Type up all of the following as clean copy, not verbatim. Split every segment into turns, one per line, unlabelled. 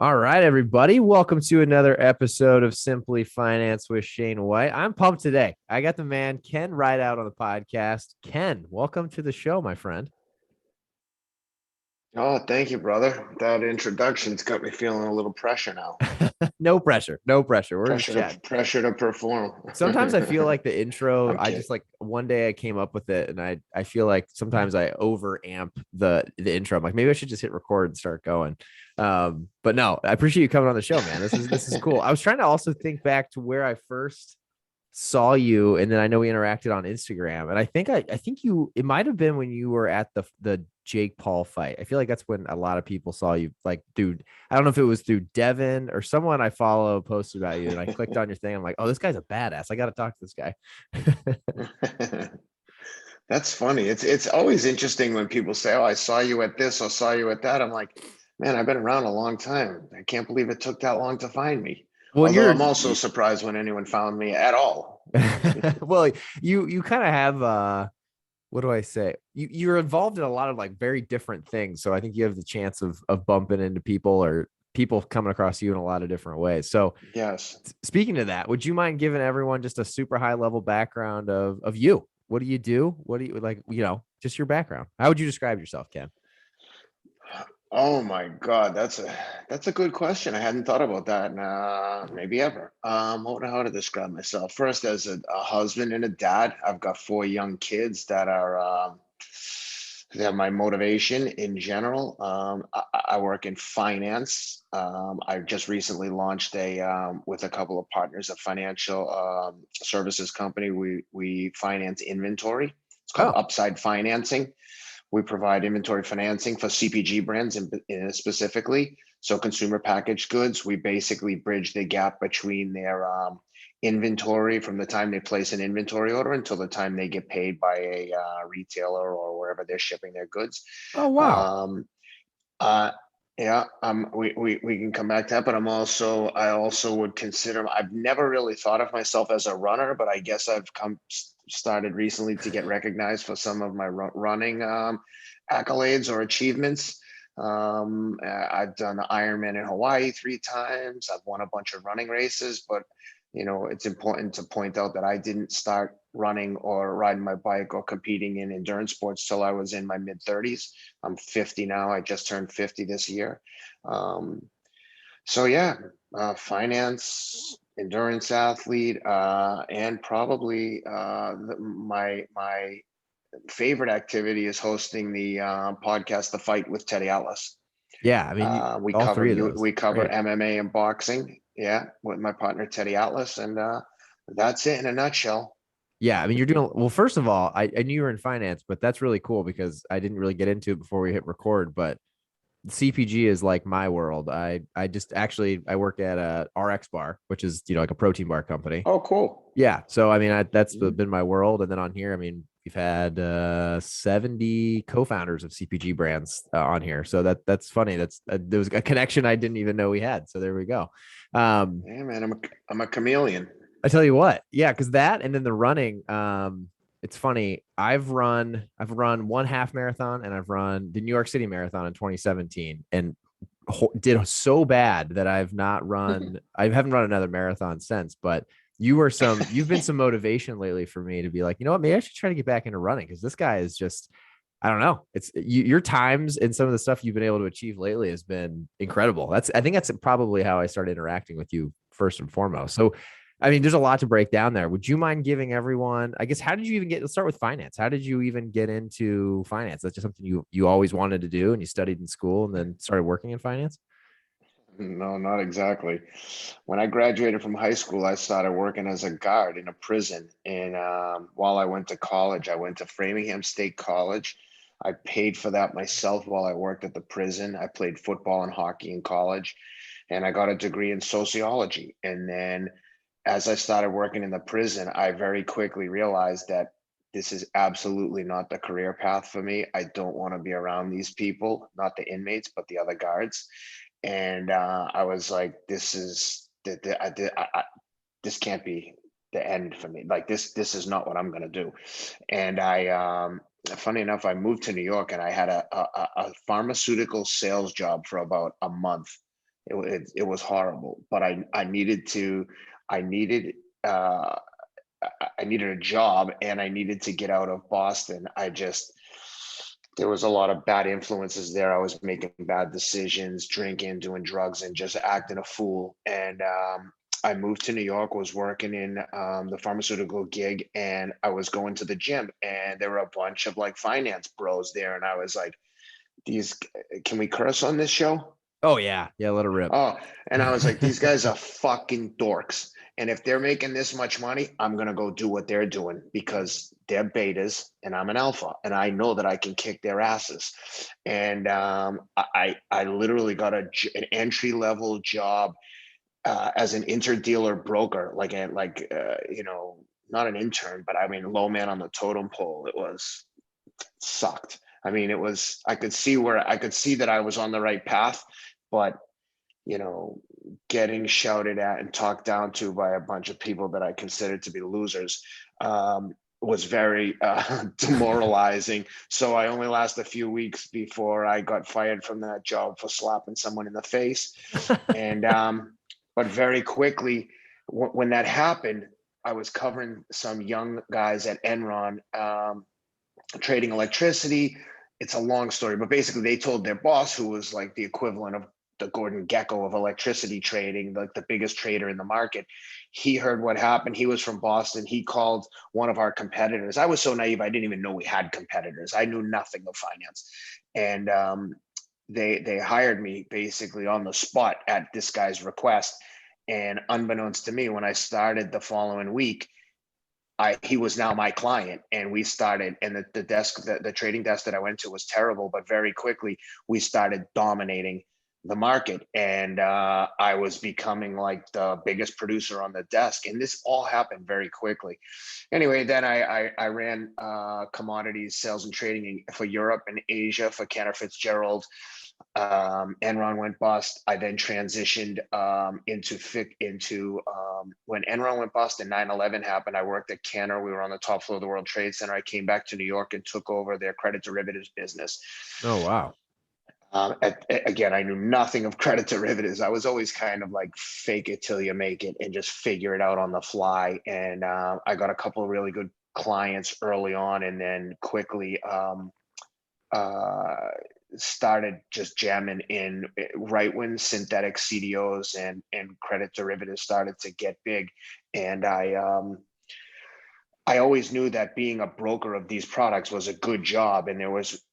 All right, everybody. Welcome to another episode of Simply Finance with Shane White. I'm pumped today. I got the man Ken Rideout on the podcast. Ken, welcome to the show, my friend.
Oh, thank you, brother. That introduction's got me feeling a little pressure now.
No pressure, no pressure. We're just chatting.
Pressure to perform.
Sometimes I feel like the intro,
I'm
I
kidding.
just like one day I came up with it and I feel like sometimes I over amp the intro. I'm like, maybe I should just hit record and start going. But no, I appreciate you coming on the show, man. This is cool. I was trying to also think back to where I first saw you, and then I know we interacted on Instagram, and I think you it might have been when you were at the Jake Paul fight. I feel like that's when a lot of people saw you. Like, dude, I don't know if it was through Devin or someone I follow posted about you, and I clicked on your thing. I'm like, oh, this guy's a badass. I got to talk to this guy.
That's funny. It's always interesting when people say, "Oh, I saw you at this or saw you at that." I'm like, man, I've been around a long time. I can't believe it took that long to find me.
When
Although
you're
I'm also surprised when anyone found me at all.
well, you kind of have what do I say? You're involved in a lot of like very different things. So I think you have the chance of bumping into people or people coming across you in a lot of different ways. So
Yes.
speaking of that, would you mind giving everyone just a super high level background of you? What do you do? What do you like, just your background? How would you describe yourself, Ken?
Oh my God, that's a good question. I hadn't thought about that, maybe ever. I don't know how to describe myself. First, as a husband and a dad, I've got four young kids that are they're my motivation in general. I work in finance. I just recently launched a with a couple of partners a financial services company. We finance inventory. It's called
Oh,
Upside Financing. We provide inventory financing for CPG brands specifically. So consumer packaged goods, we basically bridge the gap between their inventory from the time they place an inventory order until the time they get paid by a retailer or wherever they're shipping their goods.
oh wow.
Um, uh, yeah, we can come back to that, but I also would consider, I've never really thought of myself as a runner, but I guess I've started recently to get recognized for some of my running accolades or achievements. I've done the Ironman in Hawaii 3 times. I've won a bunch of running races, but it's important to point out that I didn't start running or riding my bike or competing in endurance sports till I was in my mid 30s. I'm 50 now. I just turned 50 this year. Um, so yeah, finance, endurance athlete, and probably my favorite activity is hosting the podcast, The Fight with Teddy Atlas.
Yeah, I mean,
We
all
cover
three of those.
we cover
Great.
MMA and boxing. Yeah, with my partner Teddy Atlas, and that's it in a nutshell.
Yeah, I mean, you're doing well. First of all, I knew you were in finance, but that's really cool because I didn't really get into it before we hit record. But CPG is like my world. I just actually I work at a RX bar, which is like a protein bar company.
Oh, cool.
Yeah, so I mean that's
Mm.
been my world. And then on here, I mean, we've had 70 co-founders of CPG brands on here. So that's funny. There was a connection I didn't even know we had. So there we go. Um,
Yeah, man, I'm a chameleon.
I tell you what, yeah, because that and then the running, it's funny. I've run one half marathon and I've run the New York City Marathon in 2017 and did so bad that I haven't run another marathon since. But you've been some motivation lately for me to be like, you know what, maybe I should try to get back into running because this guy is just, I don't know. Your times and some of the stuff you've been able to achieve lately has been incredible. I think that's probably how I started interacting with you first and foremost. So I mean, there's a lot to break down there. Would you mind giving everyone, I guess, how did you even let's start with finance. How did you even get into finance? That's just something you always wanted to do and you studied in school and then started working in finance?
No, not exactly. When I graduated from high school, I started working as a guard in a prison. And while I went to college, I went to Framingham State College. I paid for that myself while I worked at the prison. I played football and hockey in college, and I got a degree in sociology. And then as I started working in the prison, I very quickly realized that this is absolutely not the career path for me. I don't want to be around these people, not the inmates, but the other guards. And I was like, this can't be the end for me. Like this is not what I'm gonna do. And funny enough, I moved to New York and I had a pharmaceutical sales job for about a month It was horrible, but I needed to, I needed, uh, I needed a job and I needed to get out of Boston. There was a lot of bad influences there. I was making bad decisions, drinking, doing drugs, and just acting a fool. And I moved to New York, was working in the pharmaceutical gig, and I was going to the gym, and there were a bunch of like finance bros there. And I was like, these, can we curse on this show?
Oh yeah, yeah. Let her rip.
Oh, and I was like, these guys are fucking dorks. And if they're making this much money, I'm gonna go do what they're doing because they're betas and I'm an alpha, and I know that I can kick their asses. And I literally got an entry level job as an interdealer broker, you know, not an intern, but I mean low man on the totem pole. Sucked. I mean, I could see that I was on the right path, but you know, getting shouted at and talked down to by a bunch of people that I considered to be losers was very demoralizing. So I only lasted a few weeks before I got fired from that job for slapping someone in the face. And but very quickly, when that happened, I was covering some young guys at Enron trading electricity. It's a long story, but basically they told their boss, who was like the equivalent of the Gordon Gecko of electricity trading, like the biggest trader in the market. He heard what happened. He was from Boston. He called one of our competitors. I was so naive, I didn't even know we had competitors. I knew nothing of finance. And they hired me basically on the spot at this guy's request. And unbeknownst to me, when I started the following week, he was now my client, and we started, and the trading desk that I went to was terrible, but very quickly we started dominating the market, and I was becoming like the biggest producer on the desk, and this all happened very quickly. Anyway, then I ran commodities sales and trading for Europe and Asia for Cantor Fitzgerald. Enron went bust. I then transitioned into when Enron went bust and 9/11 happened. I worked at Cantor. We were on the top floor of the World Trade Center. I came back to New York and took over their credit derivatives business.
Oh wow.
Again, I knew nothing of credit derivatives. I was always kind of like fake it till you make it and just figure it out on the fly. And I got a couple of really good clients early on, and then quickly uh, started just jamming in right when synthetic CDOs and credit derivatives started to get big. And I always knew that being a broker of these products was a good job, and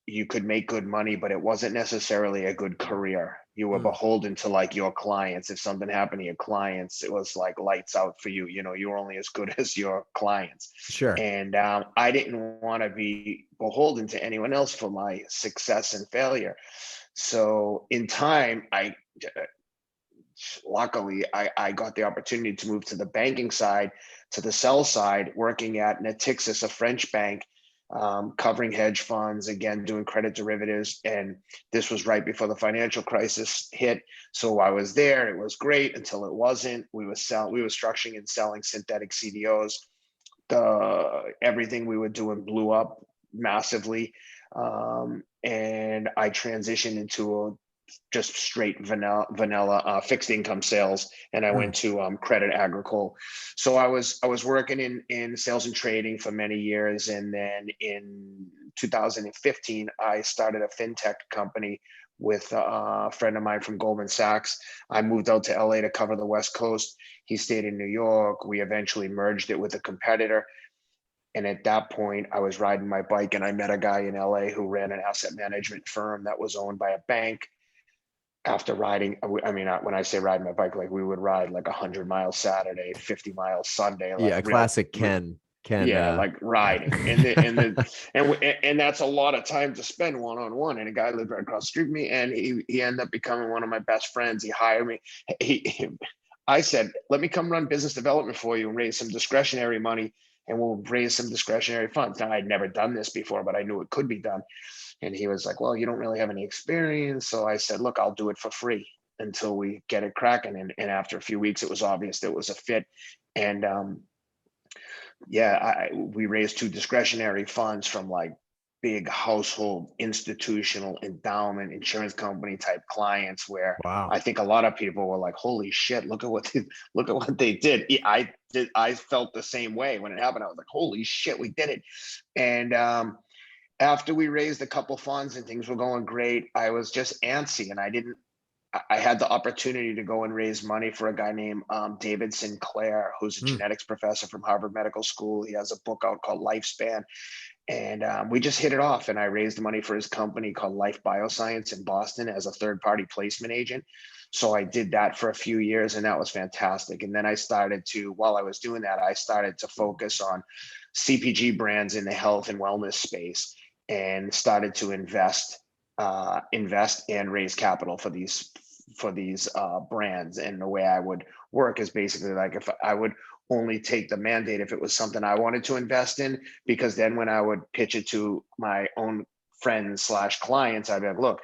you could make good money, but it wasn't necessarily a good career. You were
Mm,
beholden to like your clients. If something happened to your clients, it was like lights out for you. You know, you were only as good as your clients.
sure.
And I didn't want to be beholden to anyone else for my success and failure. So in time, luckily I got the opportunity to move to the banking side, to the sell side, working at Natixis, a French bank, covering hedge funds, again doing credit derivatives. And this was right before the financial crisis hit, so I was there. It was great until it wasn't. We were structuring and selling synthetic CDOs. Everything we were doing blew up massively, and I transitioned into just straight vanilla fixed income sales, and I
Mm,
went to credit agricole. So I was working in sales and trading for many years, and then in 2015 I started a fintech company with a friend of mine from Goldman Sachs. I moved out to LA to cover the West Coast. He stayed in New York. We eventually merged it with a competitor. And at that point, I was riding my bike and I met a guy in LA who ran an asset management firm that was owned by a bank. After riding, I mean, when I say ride my bike, like we would ride like 100 miles Saturday, 50 miles Sunday, like
yeah, a
real,
classic Ken
yeah, like riding. And that's a lot of time to spend one on one. And a guy lived right across the street from me, and he ended up becoming one of my best friends. He hired me. I said, let me come run business development for you and raise some discretionary money, and we'll raise some discretionary funds. Now, I'd never done this before, but I knew it could be done. And he was like, well, you don't really have any experience. So I said, look, I'll do it for free until we get it cracking. And after a few weeks, it was obvious that it was a fit. And yeah, we raised two discretionary funds from like big household institutional endowment insurance company type clients where
Wow.
I think a lot of people were like, holy shit, look at what they did. I felt the same way when it happened. I was like, holy shit, we did it. And after we raised a couple funds and things were going great, I was just antsy, and I had the opportunity to go and raise money for a guy named David Sinclair, who's a
Mm.
genetics professor from Harvard Medical School. He has a book out called Lifespan. And we just hit it off. And I raised money for his company called Life Bioscience in Boston as a third party placement agent. So I did that for a few years, and that was fantastic. And then while I was doing that, I started to focus on CPG brands in the health and wellness space and started to invest and raise capital for these brands. And the way I would work is basically like, if I would only take the mandate if it was something I wanted to invest in, because then when I would pitch it to my own friends slash clients, I'd be like, look,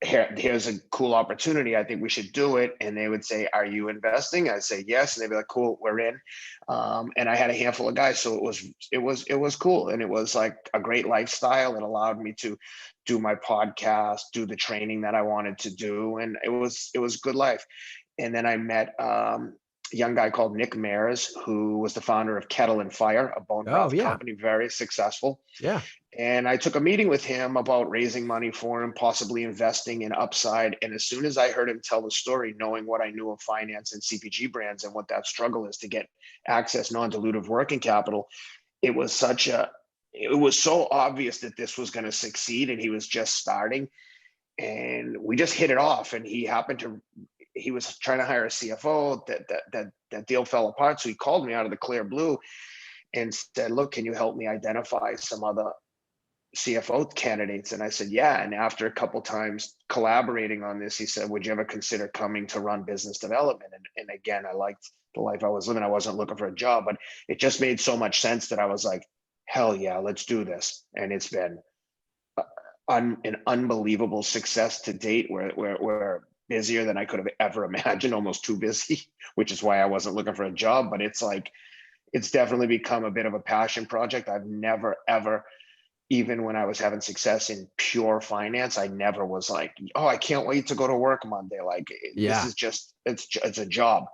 here's a cool opportunity. I think we should do it. And they would say, are you investing? I'd say yes. And they'd be like, cool, we're in. And I had a handful of guys. So it was cool. And it was like a great lifestyle. It allowed me to do my podcast, do the training that I wanted to do. And it was good life. And then I met a young guy called Nick Mares, who was the founder of Kettle and Fire, a bone
Oh
broth
yeah.
company, very successful.
Yeah.
And I took a meeting with him about raising money for him, possibly investing in upside. And as soon as I heard him tell the story, knowing what I knew of finance and CPG brands and what that struggle is to get access non-dilutive working capital, it was so obvious that this was going to succeed, and he was just starting. And we just hit it off. And he was trying to hire a CFO. That deal fell apart. So he called me out of the clear blue and said, look, can you help me identify some other CFO candidates? And I said, yeah. And after a couple times collaborating on this, he said, would you ever consider coming to run business development? And again, I liked the life I was living. I wasn't looking for a job, but it just made so much sense that I was like, hell yeah, let's do this. And it's been an unbelievable success to date. We're busier than I could have ever imagined, almost too busy, which is why I wasn't looking for a job. But it's like, it's definitely become a bit of a passion project. I've never, ever, even when I was having success in pure finance, I never was like, oh, I can't wait to go to work Monday. Like, this
Yeah.
is just, it's a job.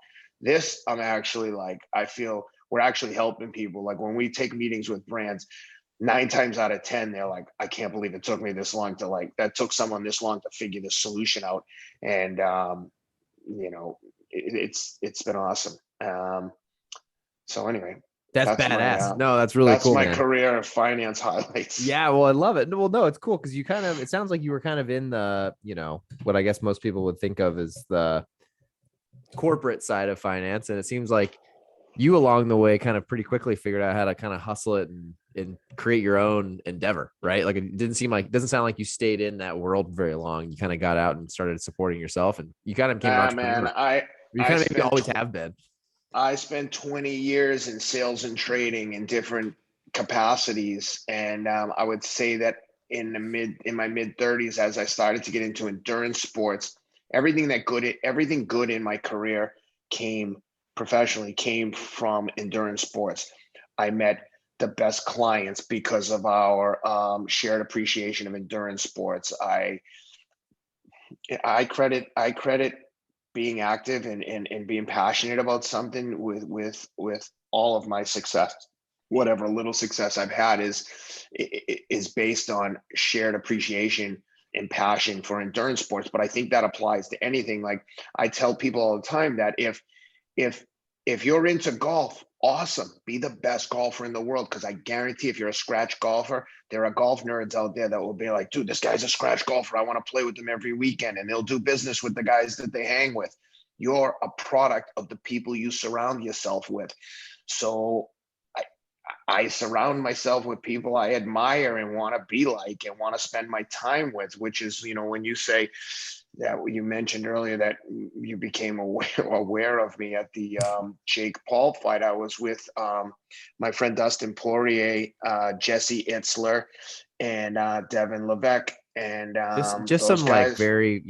This, I'm actually like, I feel we're actually helping people. Like when we take meetings with brands, 9 times out of 10, they're like, I can't believe it took me this long that took someone this long to figure this solution out. And, it's been awesome. So anyway,
That's
that's my,
badass. No, that's really cool, man.
career of finance highlights.
Yeah, well, I love it. Well, no, it's cool because it sounds like you were kind of in the, what I guess most people would think of as the corporate side of finance. And it seems like you along the way kind of pretty quickly figured out how to kind of hustle it and create your own endeavor, right? Like it doesn't sound like you stayed in that world very long. You kind of got out and started supporting yourself, and you kind of became an
Man,
entrepreneur. You
I
kind of maybe
spent
always have been.
I spent 20 years in sales and trading in different capacities, and I would say that in my mid 30s, as I started to get into endurance sports, everything good in my career came professionally came from endurance sports. I met the best clients because of our shared appreciation of endurance sports. I credit being active and being passionate about something with all of my success. Whatever little success I've had is based on shared appreciation and passion for endurance sports. But I think that applies to anything. Like I tell people all the time that if if you're into golf, awesome. Be the best golfer in the world. Because I guarantee if you're a scratch golfer, there are golf nerds out there that will be like, dude, this guy's a scratch golfer. I want to play with them every weekend. And they'll do business with the guys that they hang with. You're a product of the people you surround yourself with. So I, I surround myself with people I admire and want to be like and want to spend my time with, which is, when you say that you mentioned earlier that you became aware of me at the Jake Paul fight. I was with my friend Dustin Poirier, Jesse Itzler, and Devin Levesque, and
Just
those
some like
guys.
very,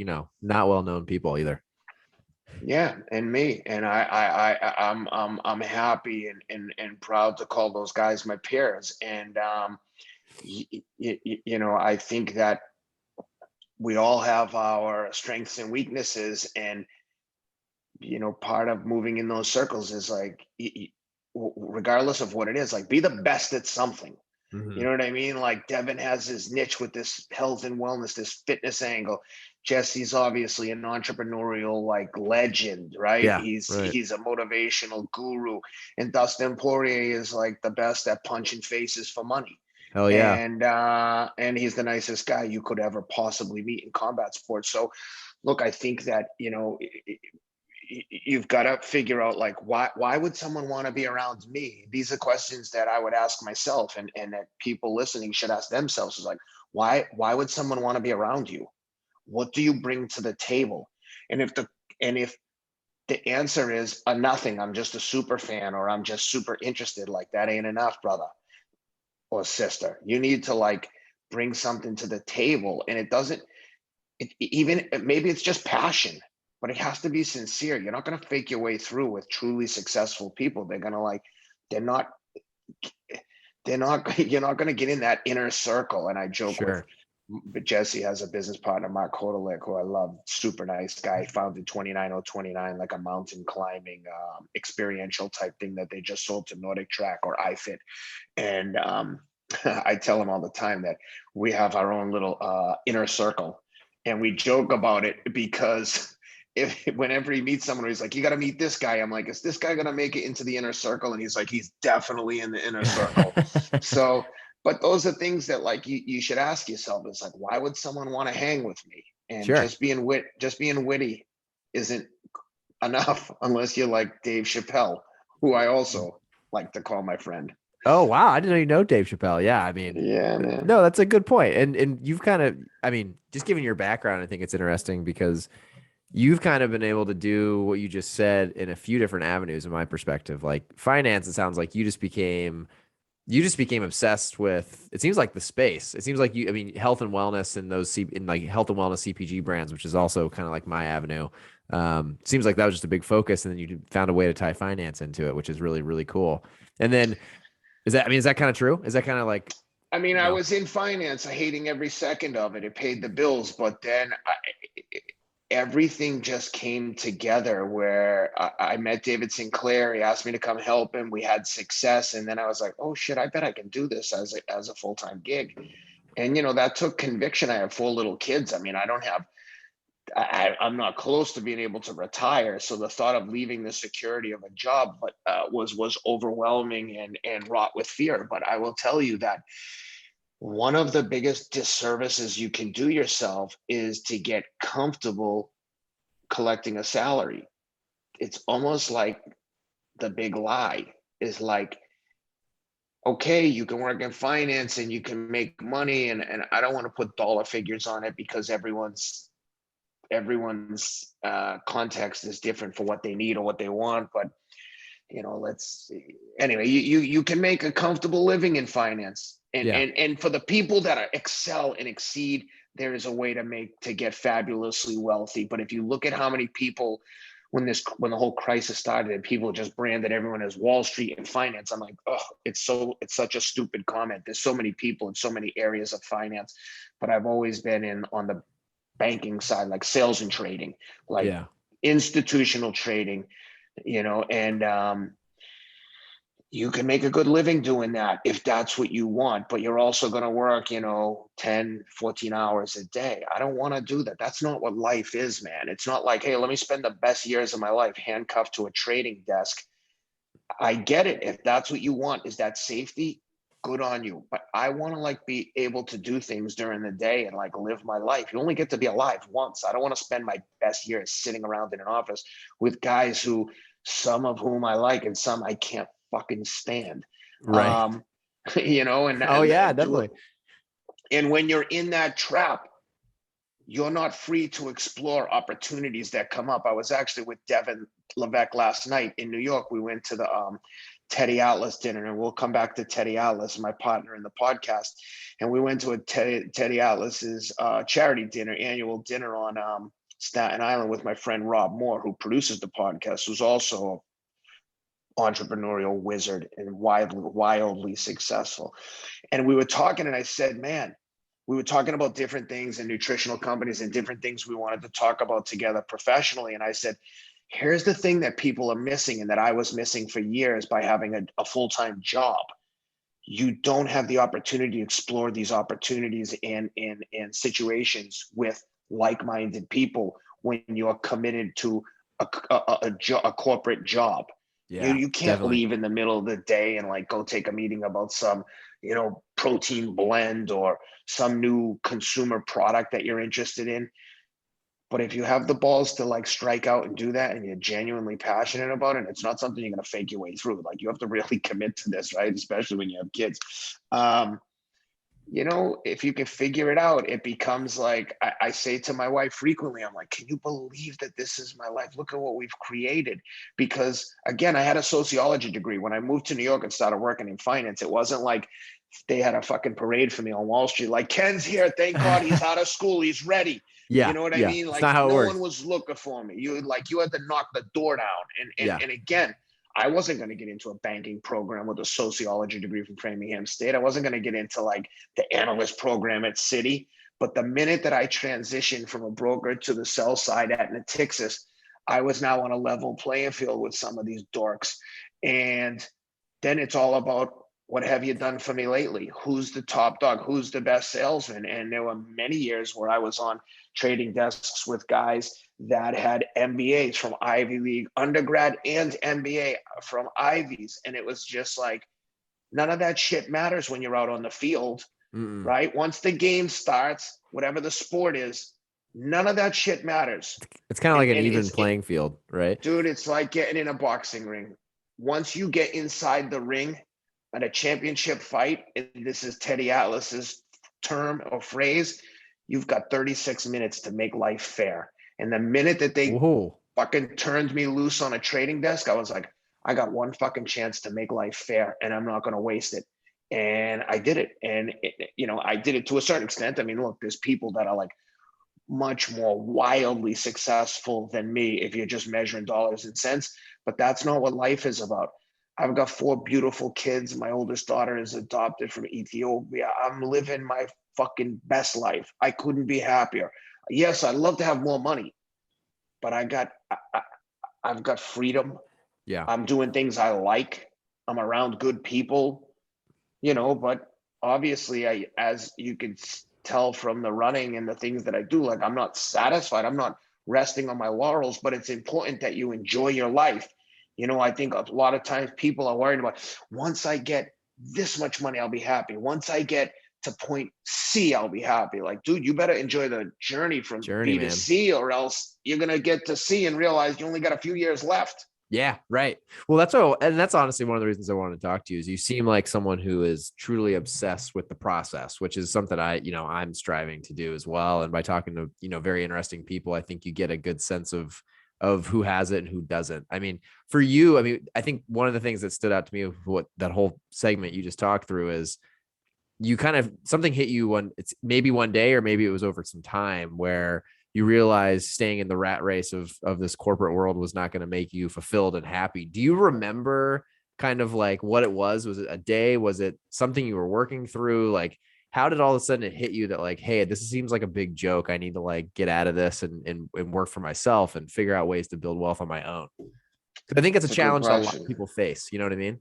not well known people either.
Yeah, and me, and I'm happy and proud to call those guys my peers, and I think that we all have our strengths and weaknesses, and part of moving in those circles is like, regardless of what it is, like be the best at something. You
Mhm.
know what I mean? Like Devin has his niche with this health and wellness, this fitness angle. Jesse's obviously an entrepreneurial like legend, right?
Yeah,
He's
right.
he's a motivational guru, and Dustin Poirier is like the best at punching faces for money.
Hell yeah.
And he's the nicest guy you could ever possibly meet in combat sports. So look, I think that you've got to figure out, like, why would someone want to be around me? These are questions that I would ask myself, and that people listening should ask themselves, is like, why would someone want to be around you? What do you bring to the table? And if the answer is a nothing, I'm just a super fan, or I'm just super interested, like that ain't enough, brother or sister. You need to like bring something to the table. And it doesn't even, maybe it's just passion, but it has to be sincere. You're not going to fake your way through with truly successful people. They're going to like, they're not, you're not going to get in that inner circle. And I joke with,
Sure.
but Jesse has a business partner, Mark Hodalik, who I love, super nice guy, founded 29029, like a mountain climbing experiential type thing that they just sold to Nordic Track or iFit. And I tell him all the time that we have our own little inner circle, and we joke about it because if whenever he meets someone, he's like, "You got to meet this guy." I'm like, "Is this guy gonna make it into the inner circle?" And he's like, "He's definitely in the inner circle." So, but those are things that like you should ask yourself. It's like, why would someone want to hang with me? And
Sure.
just being witty isn't enough unless you're like Dave Chappelle, who I also like to call my friend.
Oh wow, I didn't know you know Dave Chappelle. Yeah, I mean,
Yeah, man.
no, that's a good point. And you've kind of, I mean, just given your background, I think it's interesting because you've kind of been able to do what you just said in a few different avenues in my perspective. Like finance, it sounds like you just became obsessed with, it seems like the space. It seems like I mean, health and wellness and in like health and wellness CPG brands, which is also kind of like my avenue. Seems like that was just a big focus, and then you found a way to tie finance into it, which is really, really cool. And then I mean, is that kind of true? Is that kind of like,
I mean,
you
I
know,
was in finance, hating every second of it. It paid the bills, but then everything just came together where I met David Sinclair. He asked me to come help him. We had success. And then I was like, oh shit, I bet I can do this as a full-time gig. And, that took conviction. I have 4 little kids. I mean, I'm not close to being able to retire. So the thought of leaving the security of a job, but was overwhelming and wrought with fear. But I will tell you that one of the biggest disservices you can do yourself is to get comfortable collecting a salary. It's almost like the big lie is like, okay, you can work in finance and you can make money. And I don't want to put dollar figures on it because everyone's context is different for what they need or what they want. But let's see. Anyway, you can make a comfortable living in finance, and
yeah,
for the people that excel and exceed, there is a way to get fabulously wealthy. But if you look at how many people, when the whole crisis started and people just branded everyone as Wall Street and finance, I'm like, oh, it's such a stupid comment. There's so many people in so many areas of finance, but I've always been in on the banking side, like sales and trading, like
yeah,
institutional trading, and you can make a good living doing that if that's what you want, but you're also going to work 10, 14 hours a day. I don't want to do that. That's not what life is, man. It's not like, hey, let me spend the best years of my life handcuffed to a trading desk. I get it. If that's what you want, is that safety, good on you. But I want to like be able to do things during the day and like live my life. You only get to be alive once. I don't want to spend my best years sitting around in an office with guys who, some of whom I like and some I can't fucking stand.
right.
um and
Oh yeah,
do it.
definitely.
And when you're in that trap, you're not free to explore opportunities that come up. I was actually with Devin Levesque last night in New York. We went to the Teddy Atlas dinner, and we'll come back to Teddy Atlas, my partner in the podcast. And we went to a Teddy Atlas's charity dinner, annual dinner on Staten Island with my friend Rob Moore, who produces the podcast, who's also entrepreneurial wizard and wildly successful. And we were talking, and I said, man, we were talking about different things and nutritional companies and different things we wanted to talk about together professionally. And I said, here's the thing that people are missing and that I was missing for years by having a full-time job. You don't have the opportunity to explore these opportunities in situations with like-minded people when you're committed to a corporate job.
Yeah,
You can't
definitely.
leave in the middle of the day and like go take a meeting about some, protein blend or some new consumer product that you're interested in. But if you have the balls to like strike out and do that and you're genuinely passionate about it, it's not something you're going to fake your way through. Like you have to really commit to this, right? Especially when you have kids. Um, if you can figure it out, it becomes like I say to my wife frequently, I'm like, can you believe that this is my life? Look at what we've created. Because again, I had a sociology degree. When I moved to New York and started working in finance, it wasn't like they had a fucking parade for me on Wall Street. Like, Ken's here. Thank God he's out of school. He's ready. You
Yeah,
know what I
yeah.
mean?
It's
Like
not how it
no one
works.
was looking for me. You had to knock the door down. And
Yeah,
and again, I wasn't going to get into a banking program with a sociology degree from Framingham State. I wasn't going to get into like the analyst program at Citi. But the minute that I transitioned from a broker to the sell side at Natixis, I was now on a level playing field with some of these dorks. And then it's all about, what have you done for me lately? Who's the top dog? Who's the best salesman? And there were many years where I was on trading desks with guys that had MBAs from Ivy League undergrad and MBA from Ivies. And it was just like, none of that shit matters when you're out on the field,
mm-mm.
right? Once the game starts, whatever the sport is, none of that shit matters.
It's kind of
And
like an
and
even playing field, right?
dude, it's like getting in a boxing ring. Once you get inside the ring at a championship fight, and this is Teddy Atlas's term or phrase, you've got 36 minutes to make life fair. And the minute that they
Whoa.
fucking turned me loose on a trading desk, I was like, I got one fucking chance to make life fair and I'm not going to waste it. And I did it. And, I did it to a certain extent. I mean, look, there's people that are like much more wildly successful than me if you're just measuring dollars and cents. But that's not what life is about. I've got 4 beautiful kids. My oldest daughter is adopted from Ethiopia. I'm living my fucking best life. I couldn't be happier. Yes, I'd love to have more money, but I've got freedom.
Yeah.
I'm doing things I like. I'm around good people, but obviously as you can tell from the running and the things that I do, like I'm not satisfied. I'm not resting on my laurels, but it's important that you enjoy your life. I think a lot of times people are worried about, once I get this much money, I'll be happy. Once I get to point C, I'll be happy. Like, dude, you better enjoy the journey from
Journey,
B to
man.
C, or else you're going to get to C and realize you only got a few years left.
Yeah, right. Well, that's honestly one of the reasons I wanted to talk to you is you seem like someone who is truly obsessed with the process, which is something I'm striving to do as well. And by talking to, very interesting people, I think you get a good sense of who has it and who doesn't. I mean, for you, I think one of the things that stood out to me with what that whole segment you just talked through is you kind of something hit you it's maybe one day or maybe it was over some time where you realize staying in the rat race of this corporate world was not going to make you fulfilled and happy. Do you remember kind of like what it was? Was it a day? Was it something you were working through? Like, how did all of a sudden it hit you that like, hey, this seems like a big joke. I need to like get out of this and work for myself and figure out ways to build wealth on my own. Because I think it's a
It's a good
challenge that a lot of
question.
people face. You know what I mean?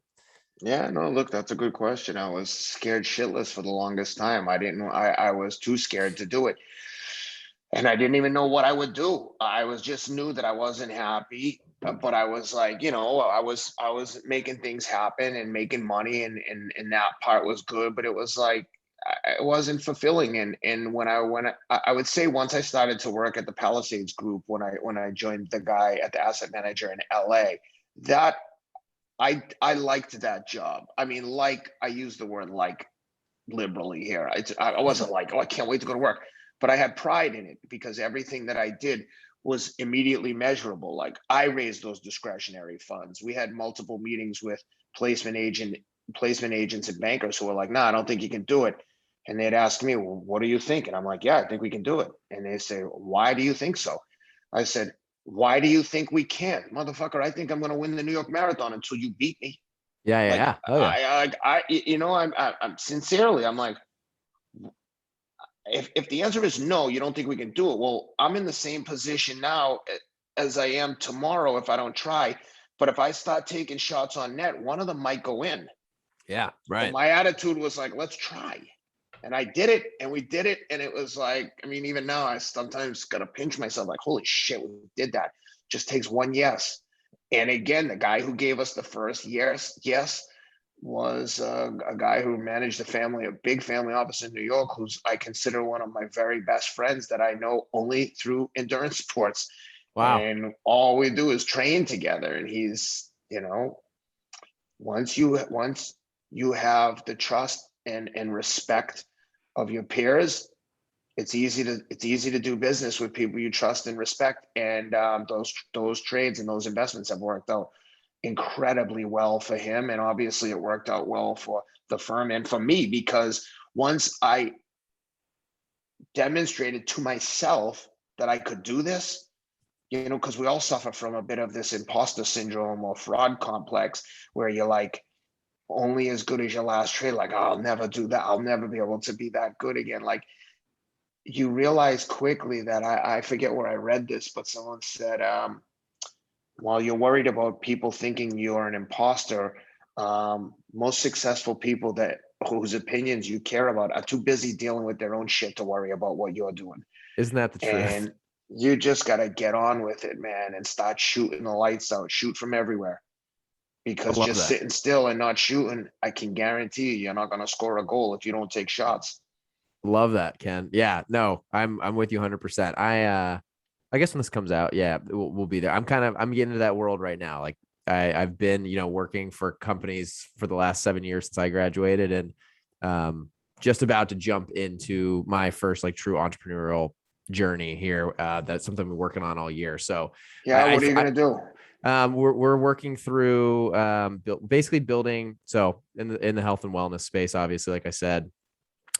Yeah, no, look, that's a good question. I was scared shitless for the longest time. I was too scared to do it. And I didn't even know what I would do. I was just knew that I wasn't happy, but I was like, I was making things happen and making money, and that part was good, but it was like it wasn't fulfilling. And I would say once I started to work at the Palisades Group, when I joined the guy at the asset manager in LA, that I liked that job. I mean, like, I use the word like liberally here. I wasn't like, oh, I can't wait to go to work, but I had pride in it because everything that I did was immediately measurable. Like, I raised those discretionary funds. We had multiple meetings with placement agents and bankers who were like, "No, I don't think you can do it." And they'd ask me, "Well, what do you think?" And I'm like, "Yeah, I think we can do it." And they say, "Why do you think so?" I said, Why do you think we can't? Motherfucker, I think I'm going to win the New York Marathon until you beat me.
Yeah, yeah,
Like,
yeah. Oh yeah.
I'm sincerely, I'm like, if the answer is no, you don't think we can do it. Well, I'm in the same position now as I am tomorrow if I don't try. But if I start taking shots on net, one of them might go in.
Yeah,
But
right.
my attitude was like, let's try. And I did it, and we did it. And it was like, I mean, even now, I sometimes got to pinch myself like, holy shit, we did that. Just takes one yes. And again, the guy who gave us the first yes, was a guy who managed a big family office in New York, who's I consider one of my very best friends that I know only through endurance sports.
Wow.
And all we do is train together. And he's, once you have the trust and respect of your peers, it's easy to do business with people you trust and respect. And those trades and those investments have worked out incredibly well for him, and obviously it worked out well for the firm and for me, because once I demonstrated to myself that I could do this, because we all suffer from a bit of this imposter syndrome or fraud complex, where you're like only as good as your last trade. Like, oh, I'll never do that. I'll never be able to be that good again. Like, you realize quickly that I forget where I read this, but someone said, while you're worried about people thinking you're an imposter, most successful people whose opinions you care about are too busy dealing with their own shit to worry about what you're doing.
Isn't that the truth?
And you just got to get on with it, man, and start shooting the lights out, shoot from everywhere.
I
Because
love
just
that.
sitting still and not shooting, I can guarantee you're not going to score a goal if you don't take shots.
Love that, Ken. Yeah, no, I'm with you 100%. I guess when this comes out, yeah, we'll be there. I'm getting into that world right now. Like I've been, working for companies for the last 7 years since I graduated, and just about to jump into my first like true entrepreneurial journey here. That's something we're working on all year. So
Yeah, what are you going to do?
we're working through basically building. So in the health and wellness space, obviously, like I said,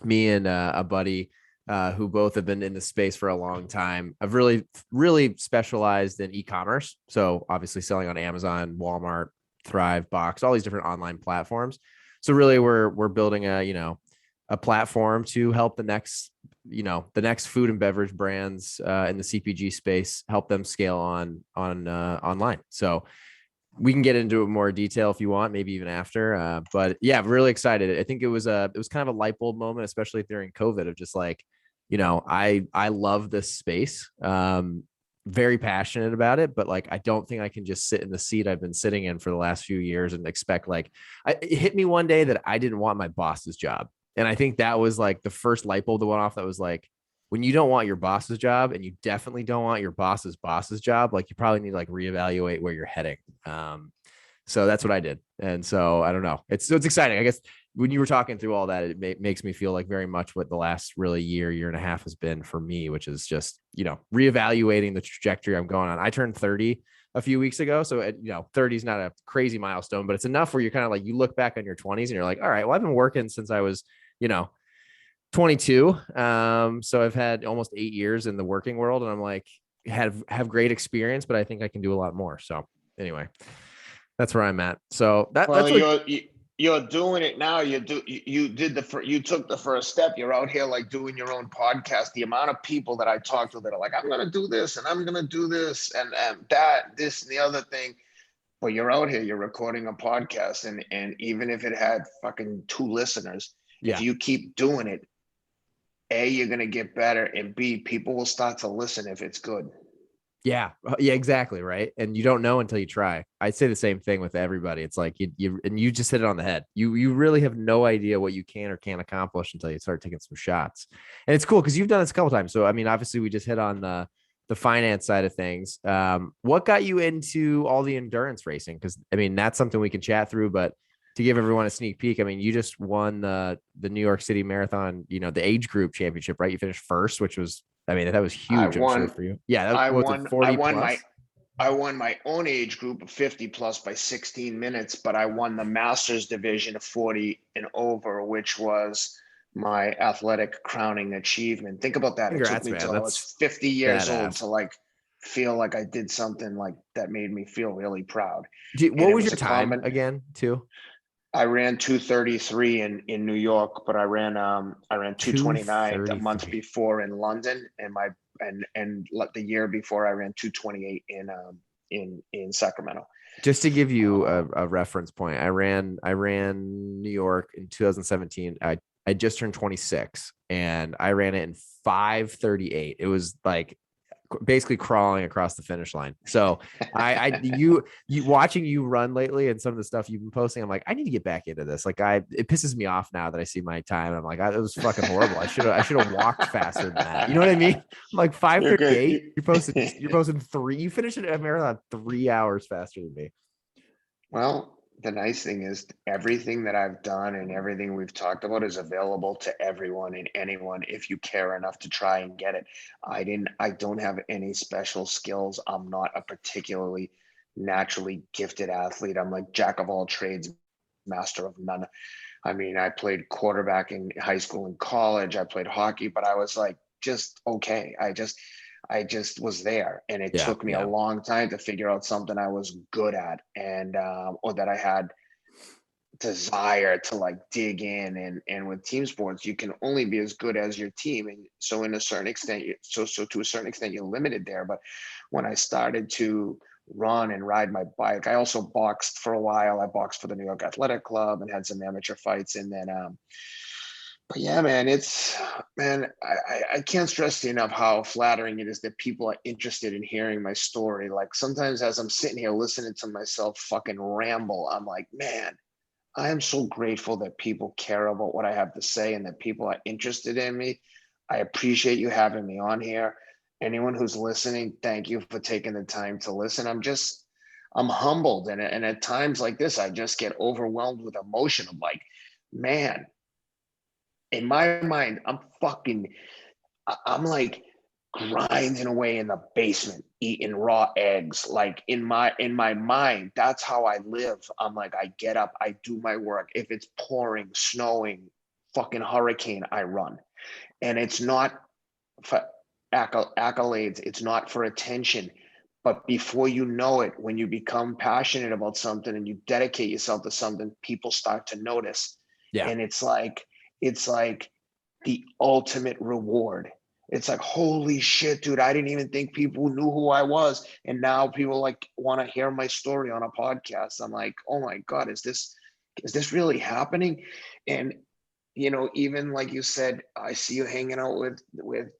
me and a buddy who both have been in the space for a long time. I've really specialized in e-commerce. So obviously selling on Amazon, Walmart, Thrive, Box, all these different online platforms. So really we're building a platform to help the next food and beverage brands in the CPG space, help them scale on online. So we can get into it more detail if you want, maybe even after. But yeah, I'm really excited. I think it was kind of a light bulb moment, especially during COVID, of just like, I love this space. Very passionate about it, but like I don't think I can just sit in the seat I've been sitting in for the last few years and expect it hit me one day that I didn't want my boss's job. And I think that was like the first light bulb that went off, that was like, when you don't want your boss's job, and you definitely don't want your boss's job, like you probably need to like reevaluate where you're heading. So that's what I did. And so I don't know. It's exciting. I guess when you were talking through all that, it makes me feel like very much what the last really year and a half has been for me, which is just, reevaluating the trajectory I'm going on. I turned 30 a few weeks ago. So, 30 is not a crazy milestone, but it's enough where you're kind of like, you look back on your 20s and you're like, all right, well, I've been working since I was, 22. So I've had almost 8 years in the working world, and I'm like, have great experience, but I think I can do a lot more. So anyway, that's where I'm at. So
Well,
that's what.
you're doing it now. You took the first step. You're out here like doing your own podcast. The amount of people that I talk to that are like, I'm gonna do this and I'm gonna do this and that, this and the other thing. But you're out here, you're recording a podcast, and even if it had fucking 2 listeners, if
Yeah.
you keep doing it, A, you're gonna get better, and B, people will start to listen if it's good.
Yeah. Yeah, exactly. Right. And you don't know until you try. I'd say the same thing with everybody. It's like you just hit it on the head. You really have no idea what you can or can't accomplish until you start taking some shots. And it's cool because you've done this a couple times. So I mean, obviously we just hit on the finance side of things. What got you into all the endurance racing? Because I mean, that's something we can chat through, but to give everyone a sneak peek, I mean, you just won the New York City Marathon, the age group championship, right? You finished first, which was, I mean, that was
I
huge, I'm sure,
won,
for you. Yeah, that
I
was it,
won,
40 plus.
I won my own age group of 50 plus by 16 minutes, but I won the Masters division of 40 and over, which was my athletic crowning achievement. Think about that. It took
Congrats,
me
man.
till I
That's
was 50 years old
badass.
to like feel like I did something like that made me feel really proud. And
What
it
was
was
your
a
time
common.
again, too?
I ran 2:33 in New York, but I ran 2:29 a month
2:33.
before in London, and the year before I ran 2:28 in Sacramento.
Just to give you
Uh,
a reference point, I ran New York in 2017. I just turned 26 and I ran it in 5:38. It was like basically crawling across the finish line. So you watching you run lately and some of the stuff you've been posting, I'm like, I need to get back into this. Like it pisses me off now that I see my time. I'm like, it was fucking horrible. I should have walked faster than that. You know what I mean? I'm like
you're good.
5:38. You're posting three. You finished a marathon 3 hours faster than me.
Well, the nice thing is everything that I've done and everything we've talked about is available to everyone and anyone if you care enough to try and get it. I don't have any special skills. I'm not a particularly naturally gifted athlete. I'm like jack of all trades, master of none. I mean, I played quarterback in high school and college. I played hockey, but I was like just okay. I just was there, and it
Yeah,
took me a
yeah,
long time to figure out something I was good at, and or that I had desire to like dig in. And with team sports, you can only be as good as your team, and so in a certain extent, so to a certain extent, you're limited there. But when I started to run and ride my bike, I also boxed for a while. I boxed for the New York Athletic Club and had some amateur fights, and then but yeah, man, I can't stress to you enough how flattering it is that people are interested in hearing my story. Like sometimes as I'm sitting here listening to myself fucking ramble, I'm like, man, I am so grateful that people care about what I have to say and that people are interested in me. I appreciate you having me on here. Anyone who's listening, thank you for taking the time to listen. I'm humbled. And at times like this, I just get overwhelmed with emotion. I'm like, man, in my mind, I'm like grinding away in the basement, eating raw eggs. Like in my mind, that's how I live. I'm like, I get up, I do my work. If it's pouring, snowing, fucking hurricane, I run. And it's not for accolades, it's not for attention. But before you know it, when you become passionate about something and you dedicate yourself to something, people start to notice.
yeah.
And it's like the ultimate reward. It's like, holy shit, dude, I didn't even think people knew who I was. And now people like want to hear my story on a podcast. I'm like, oh my God, is this really happening? And even like you said, I see you hanging out with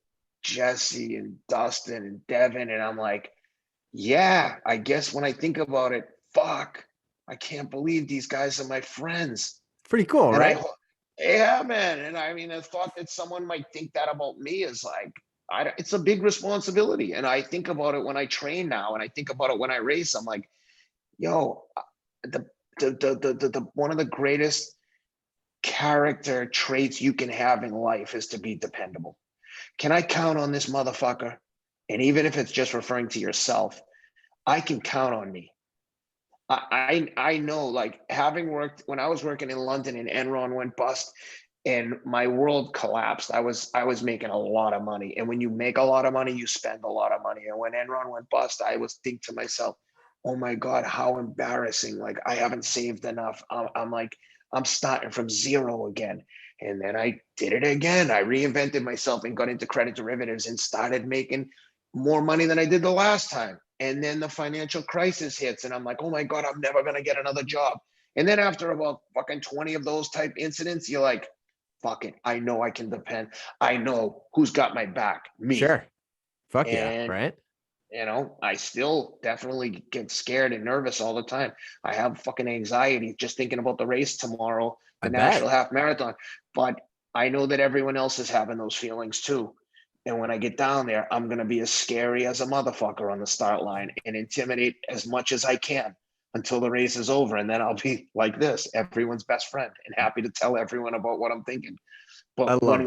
Jesse and Dustin and Devin, and I'm like, yeah, I guess when I think about it, fuck, I can't believe these guys are my friends.
Pretty cool,
And
right?
yeah, man. And I mean, the thought that someone might think that about me is like, it's a big responsibility. And I think about it when I train now, and I think about it when I race. I'm like, yo, the one of the greatest character traits you can have in life is to be dependable. Can I count on this motherfucker? And even if it's just referring to yourself, I can count on me. I know, like having worked when I was working in London and Enron went bust and my world collapsed. I was making a lot of money, and when you make a lot of money, you spend a lot of money. And when Enron went bust, I was think to myself, "Oh my God, how embarrassing! Like I haven't saved enough. I'm like I'm starting from zero again." And then I did it again. I reinvented myself and got into credit derivatives and started making more money than I did the last time. And then the financial crisis hits, and I'm like, oh my God, I'm never going to get another job. And then after about fucking 20 of those type incidents, you're like, fuck it. I know I can depend. I know who's got my back, me.
Sure. Fuck yeah,
And,
right?
I still definitely get scared and nervous all the time. I have fucking anxiety just thinking about the race tomorrow,
I
the Nashville
bet.
Half Marathon. But I know that everyone else is having those feelings too. And when I get down there, I'm going to be as scary as a motherfucker on the start line and intimidate as much as I can until the race is over. And then I'll be like this, everyone's best friend, and happy to tell everyone about what I'm thinking.
I
But
love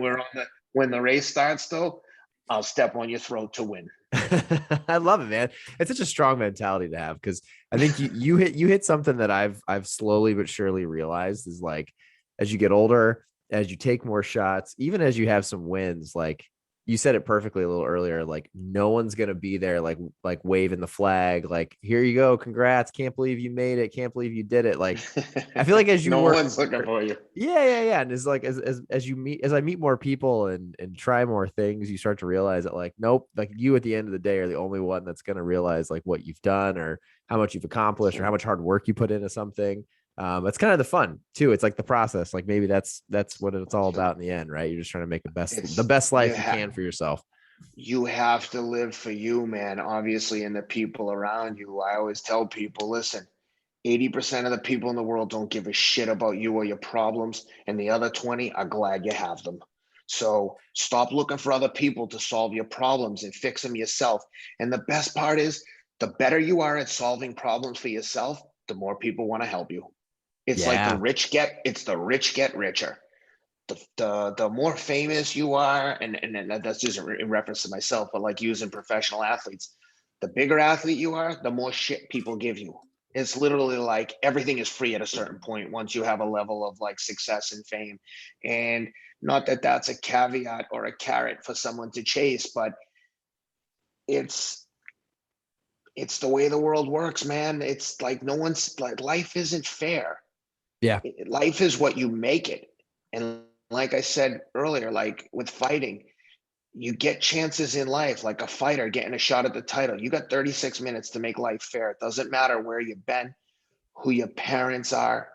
when the race starts though, I'll step on your throat to win.
it. I love it, man. It's such a strong mentality to have because I think you hit something that I've slowly but surely realized is like as you get older, as you take more shots, even as you have some wins, like you said it perfectly a little earlier. Like no one's gonna be there, like waving the flag, like here you go, congrats, can't believe you made it, can't believe you did it. Like I feel like as you
No
work,
one's looking for you.
yeah. And it's like as you meet, as I meet more people and try more things, you start to realize that like nope, like you at the end of the day are the only one that's gonna realize like what you've done or how much you've accomplished or how much hard work you put into something. That's kind of the fun too. It's like the process. Like maybe that's what it's all about in the end, right? You're just trying to make the
It's
best
you
life you
have
can for yourself.
you have to live for you, man, obviously, and the people around you. I always tell people, listen, 80% of the people in the world don't give a shit about you or your problems, and the other 20 are glad you have them. So stop looking for other people to solve your problems and fix them yourself. And the best part is, the better you are at solving problems for yourself, the more people want to help you. It's like
Yeah.
the rich get richer. The more famous you are, and that's just in reference to myself, but like using professional athletes, the bigger athlete you are, the more shit people give you. It's literally like everything is free at a certain point once you have a level of like success and fame. And not that that's a caveat or a carrot for someone to chase, but it's it's the way the world works, man. It's like no one's like life isn't fair.
Yeah.
Life is what you make it. And like I said earlier, like with fighting, you get chances in life, like a fighter getting a shot at the title. You got 36 minutes to make life fair. It doesn't matter where you've been, who your parents are.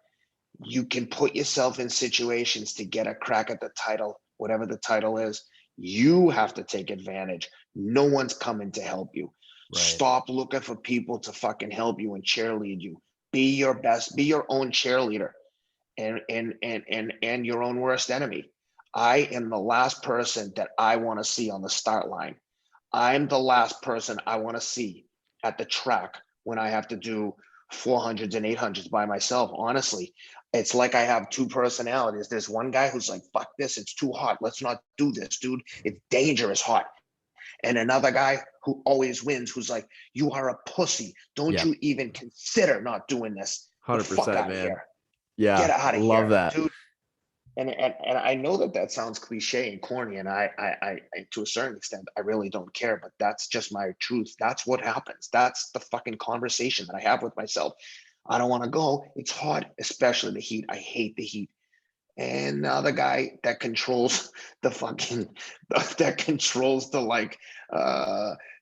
You can put yourself in situations to get a crack at the title, whatever the title is. You have to take advantage. No one's coming to help you.
Right.
Stop looking for people to fucking help you and cheerlead you. Be your best, be your own cheerleader and your own worst enemy. I am the last person that I want to see on the start line. I'm the last person I want to see at the track when I have to do 400s and 800s by myself. Honestly, it's like I have two personalities. There's one guy who's like, fuck this, it's too hot. Let's not do this, dude. It's dangerous hot. And another guy who always wins, who's like, you are a pussy. Don't
Yeah.
you even consider not doing this. The fuck
100%,
out of
man.
here. Get
Yeah.
out of
Love
here,
that.
dude. And I know that that sounds cliche and corny, and I to a certain extent I really don't care, but that's just my truth. That's what happens. That's the fucking conversation that I have with myself. I don't want to go. It's hot, especially the heat. I hate the heat. And now the guy that controls the fucking that controls the like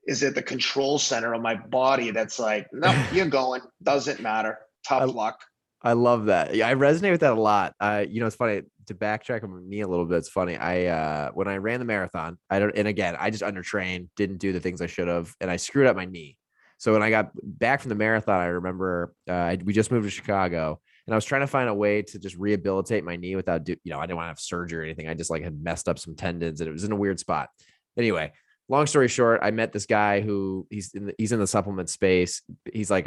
is it the control center of my body that's like, nope, you're going. Doesn't matter.
I
Tough luck.
I love that. Yeah, I resonate with that a lot. It's funny to backtrack on me a little bit. It's funny. When I ran the marathon, and again, I just undertrained, didn't do the things I should have, and I screwed up my knee. So when I got back from the marathon, I remember we just moved to Chicago, and I was trying to find a way to just rehabilitate my knee without I didn't want to have surgery or anything. I just like had messed up some tendons, and it was in a weird spot. Anyway, long story short, I met this guy who he's in the supplement space. He's like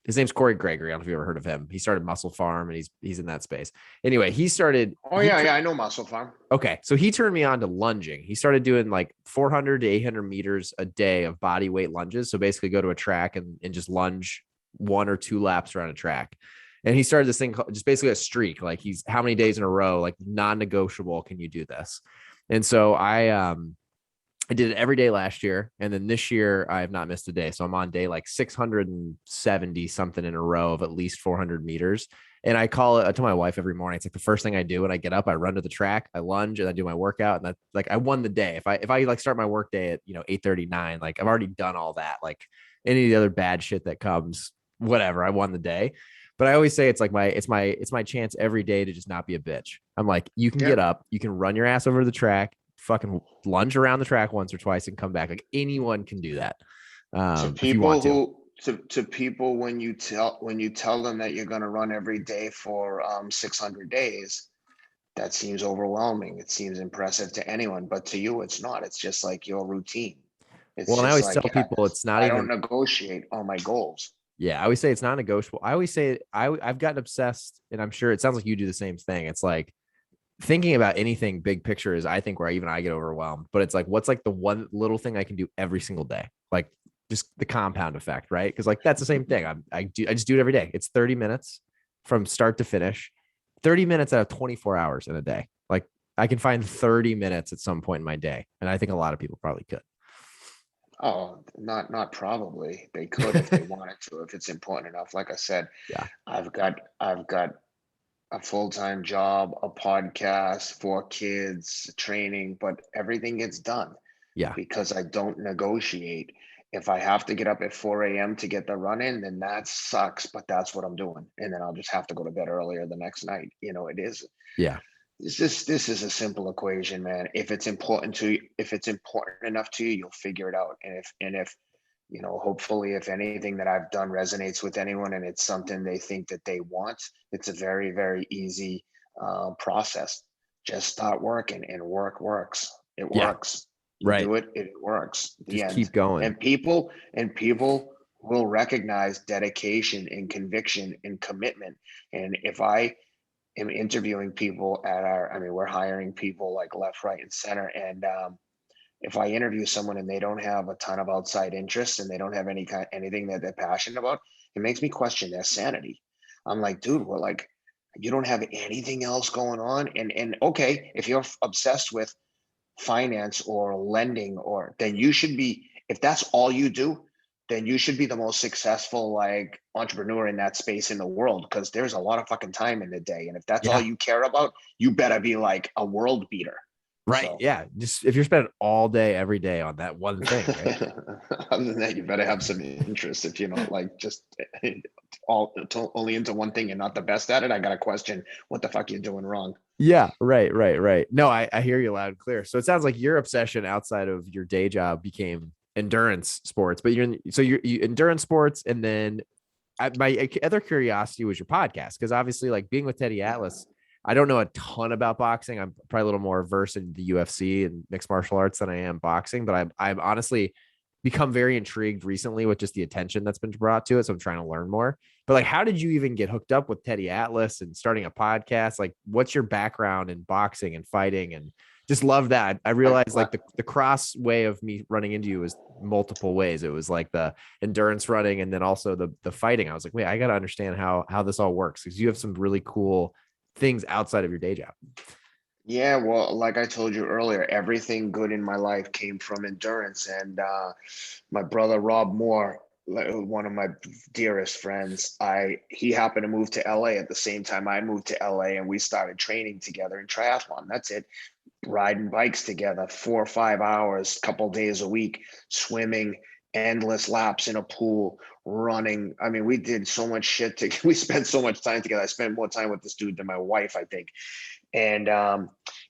his name's Corey Gregory. I don't know if you ever heard of him. He started Muscle Farm and he's in that space. Anyway,
Oh yeah, I know Muscle Farm.
okay. So he turned me on to lunging. He started doing like 400 to 800 meters a day of body weight lunges. So basically go to a track and just lunge 1 or 2 laps around a track. And he started this thing called just basically a streak. Like he's how many days in a row, like non-negotiable can you do this? And so I did it every day last year. And then this year I have not missed a day. So I'm on day like 670 something in a row of at least 400 meters. And I call it, I tell my wife every morning, it's like the first thing I do when I get up, I run to the track, I lunge and I do my workout. And that's like, I won the day. If I like start my work day at, 8:39, like I've already done all that, like any of the other bad shit that comes, whatever, I won the day. But I always say it's like it's my chance every day to just not be a bitch. I'm like, you can
Yeah.
get up, you can run your ass over to the track, fucking lunge around the track once or twice and come back. Like anyone can do that
To
if you want
people
to.
who to people when you tell them that you're going to run every day for 600 days, that seems overwhelming. It seems impressive to anyone, but to you it's not. It's just like your routine. It's
Well, and I
just
always tell
like
people it's not
I don't
even.
negotiate on my goals.
Yeah, I always say it's not negotiable. I always say I've gotten obsessed, and I'm sure it sounds like you do the same thing. It's like thinking about anything big picture is I think where I get overwhelmed. But it's like what's like the one little thing I can do every single day, like just the compound effect, right? Because like that's the same thing. I just do it every day. It's 30 minutes from start to finish, 30 minutes out of 24 hours in a day. Like I can find 30 minutes at some point in my day. And I think a lot of people probably could.
Oh, not probably. They could if they wanted to, if it's important enough. Like I said,
Yeah.
I've got a full-time job, a podcast, 4 kids, training, but everything gets done
Yeah.
because I don't negotiate. If I have to get up at 4 a.m. to get the run in, then that sucks, but that's what I'm doing. And then I'll just have to go to bed earlier the next night. It is.
Yeah.
This is a simple equation, man. If it's important to you, if it's important enough to you, you'll figure it out. And if hopefully if anything that I've done resonates with anyone and it's something they think that they want, it's a very, very easy process. Just start working and work works. It
Yeah.
works. You
Right.
do it, it works. The
Just
end.
keep going.
And people will recognize dedication and conviction and commitment. And if I am interviewing people I mean, we're hiring people like left, right, and center. And if I interview someone and they don't have a ton of outside interests and they don't have anything that they're passionate about, it makes me question their sanity. I'm like, dude, we're like, you don't have anything else going on. And okay, if you're obsessed with finance or lending, or then you should be, if that's all you do, then you should be the most successful like entrepreneur in that space in the world, because there's a lot of fucking time in the day. And if that's all
Yeah.
you care about, you better be like a world beater.
Right.
So
Yeah. Just if you're spending all day, every day on that one thing, right?
other than that, you better have some interest. If you're not like just only into one thing and not the best at it, I got to question what the fuck you're doing wrong.
Yeah. Right. Right. Right. No, I hear you loud and clear. So it sounds like your obsession outside of your day job became endurance sports, but you endurance sports. And then my other curiosity was your podcast. Cause obviously like being with Teddy Atlas, I don't know a ton about boxing. I'm probably a little more versed in the UFC and mixed martial arts than I am boxing, but I've honestly become very intrigued recently with just the attention that's been brought to it. So I'm trying to learn more. But like, how did you even get hooked up with Teddy Atlas and starting a podcast? Like, what's your background in boxing and fighting? And just love that. I realized like the cross way of me running into you was multiple ways. It was like the endurance running and then also the fighting. I was like, wait, I got to understand how this all works, because you have some really cool things outside of your day job.
Yeah, well, like I told you earlier, everything good in my life came from endurance. And my brother Rob Moore, one of my dearest friends, he happened to move to LA at the same time I moved to LA, and we started training together in triathlon. That's it. Riding bikes together 4 or 5 hours, couple days a week, swimming, endless laps in a pool, running. I mean, we did so much shit we spent so much time together. I spent more time with this dude than my wife, I think. And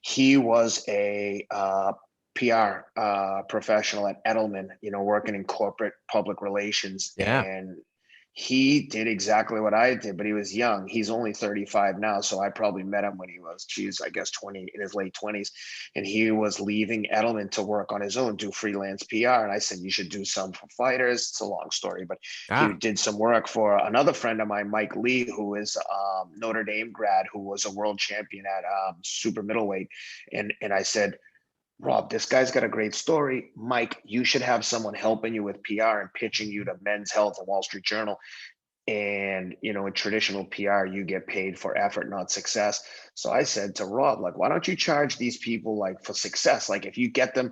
he was a PR professional at Edelman, working in corporate public relations.
Yeah.
And he did exactly what I did, but he was young. He's only 35 now. So I probably met him when he was, I guess 20, in his late 20s. And he was leaving Edelman to work on his own, do freelance PR. And I said, you should do some for fighters. It's a long story, but he
Ah,
did some work for another friend of mine, Mike Lee, who is Notre Dame grad, who was a world champion at super middleweight. And I said, Rob, this guy's got a great story. Mike, you should have someone helping you with PR and pitching you to Men's Health and Wall Street Journal. And, in traditional PR, you get paid for effort, not success. So I said to Rob, like, why don't you charge these people like for success? Like if you get them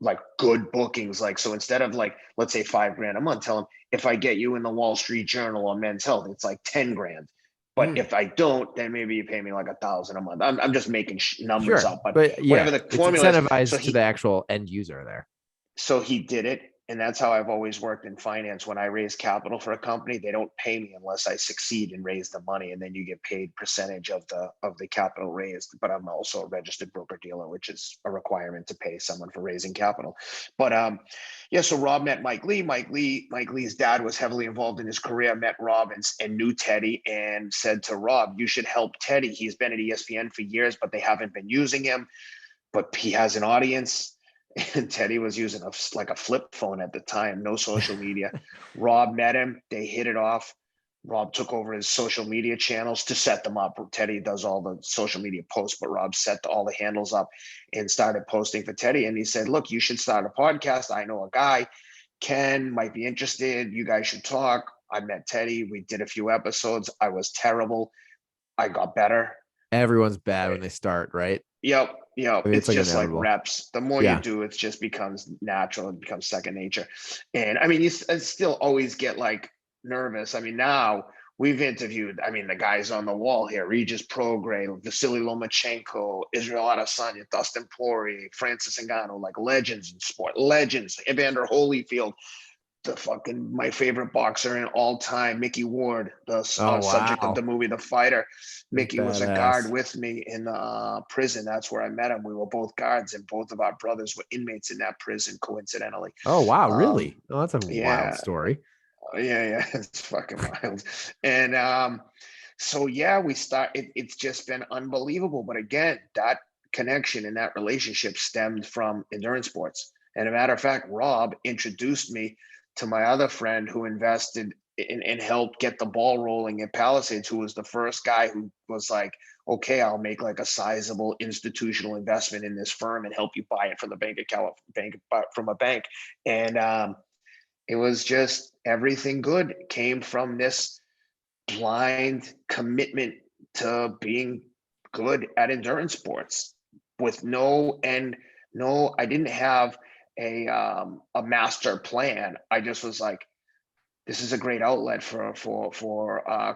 like good bookings, like, so instead of like, let's say $5,000 a month, tell them, if I get you in the Wall Street Journal or Men's Health, it's like 10 grand. But if I don't, then maybe you pay me like 1,000 a month. I'm just making numbers
sure.
up, but
But
whatever
yeah,
the
it's
formula is.
incentivized to the actual end user there.
So he did it. And that's how I've always worked in finance. When I raise capital for a company, they don't pay me unless I succeed and raise the money, and then you get paid percentage of the capital raised. But I'm also a registered broker dealer, which is a requirement to pay someone for raising capital. But yeah, so Rob met Mike Lee. Mike Lee's dad was heavily involved in his career, met Rob and knew Teddy, and said to Rob, you should help Teddy. He's been at ESPN for years, but they haven't been using him. But he has an audience. And Teddy was using a flip phone at the time, no social media. Rob met him. They hit it off. Rob took over his social media channels to set them up. Teddy does all the social media posts, but Rob set all the handles up and started posting for Teddy. And he said, look, you should start a podcast. I know a guy, Ken, might be interested. You guys should talk. I met Teddy. We did a few episodes. I was terrible. I got better.
Everyone's bad when they start, right?
Yep. Yep.
I mean, it's
It's
like
just like
inevitable.
reps. The more you
Yeah.
do, it just becomes natural. It becomes second nature. And I mean, still always get like nervous. I mean, now we've interviewed, I mean, the guys on the wall here, Regis Prograis, Vasily Lomachenko, Israel Adesanya, Dustin Poirier, Francis Ngannou, like legends in sport, legends, Evander Holyfield, the fucking my favorite boxer in all time, Mickey Ward, the
Oh,
subject of the
wow.
movie The Fighter.
That's
Mickey was a guard
badass.
with me in the prison. That's where I met him. We were both guards, and both of our brothers were inmates in that prison, coincidentally.
Oh, wow.
Um,
Really? Oh, that's a wild
yeah,
story.
yeah, it's fucking wild. And so yeah, it's just been unbelievable. But again, that connection and that relationship stemmed from endurance sports. And a matter of fact, Rob introduced me to my other friend who invested and helped get the ball rolling at Palisades, who was the first guy who was like, okay, I'll make like a sizable institutional investment in this firm and help you buy it from the Bank of California, from a bank. And it was just everything good came from this blind commitment to being good at endurance sports with no, I didn't have a master plan. I just was like, this is a great outlet for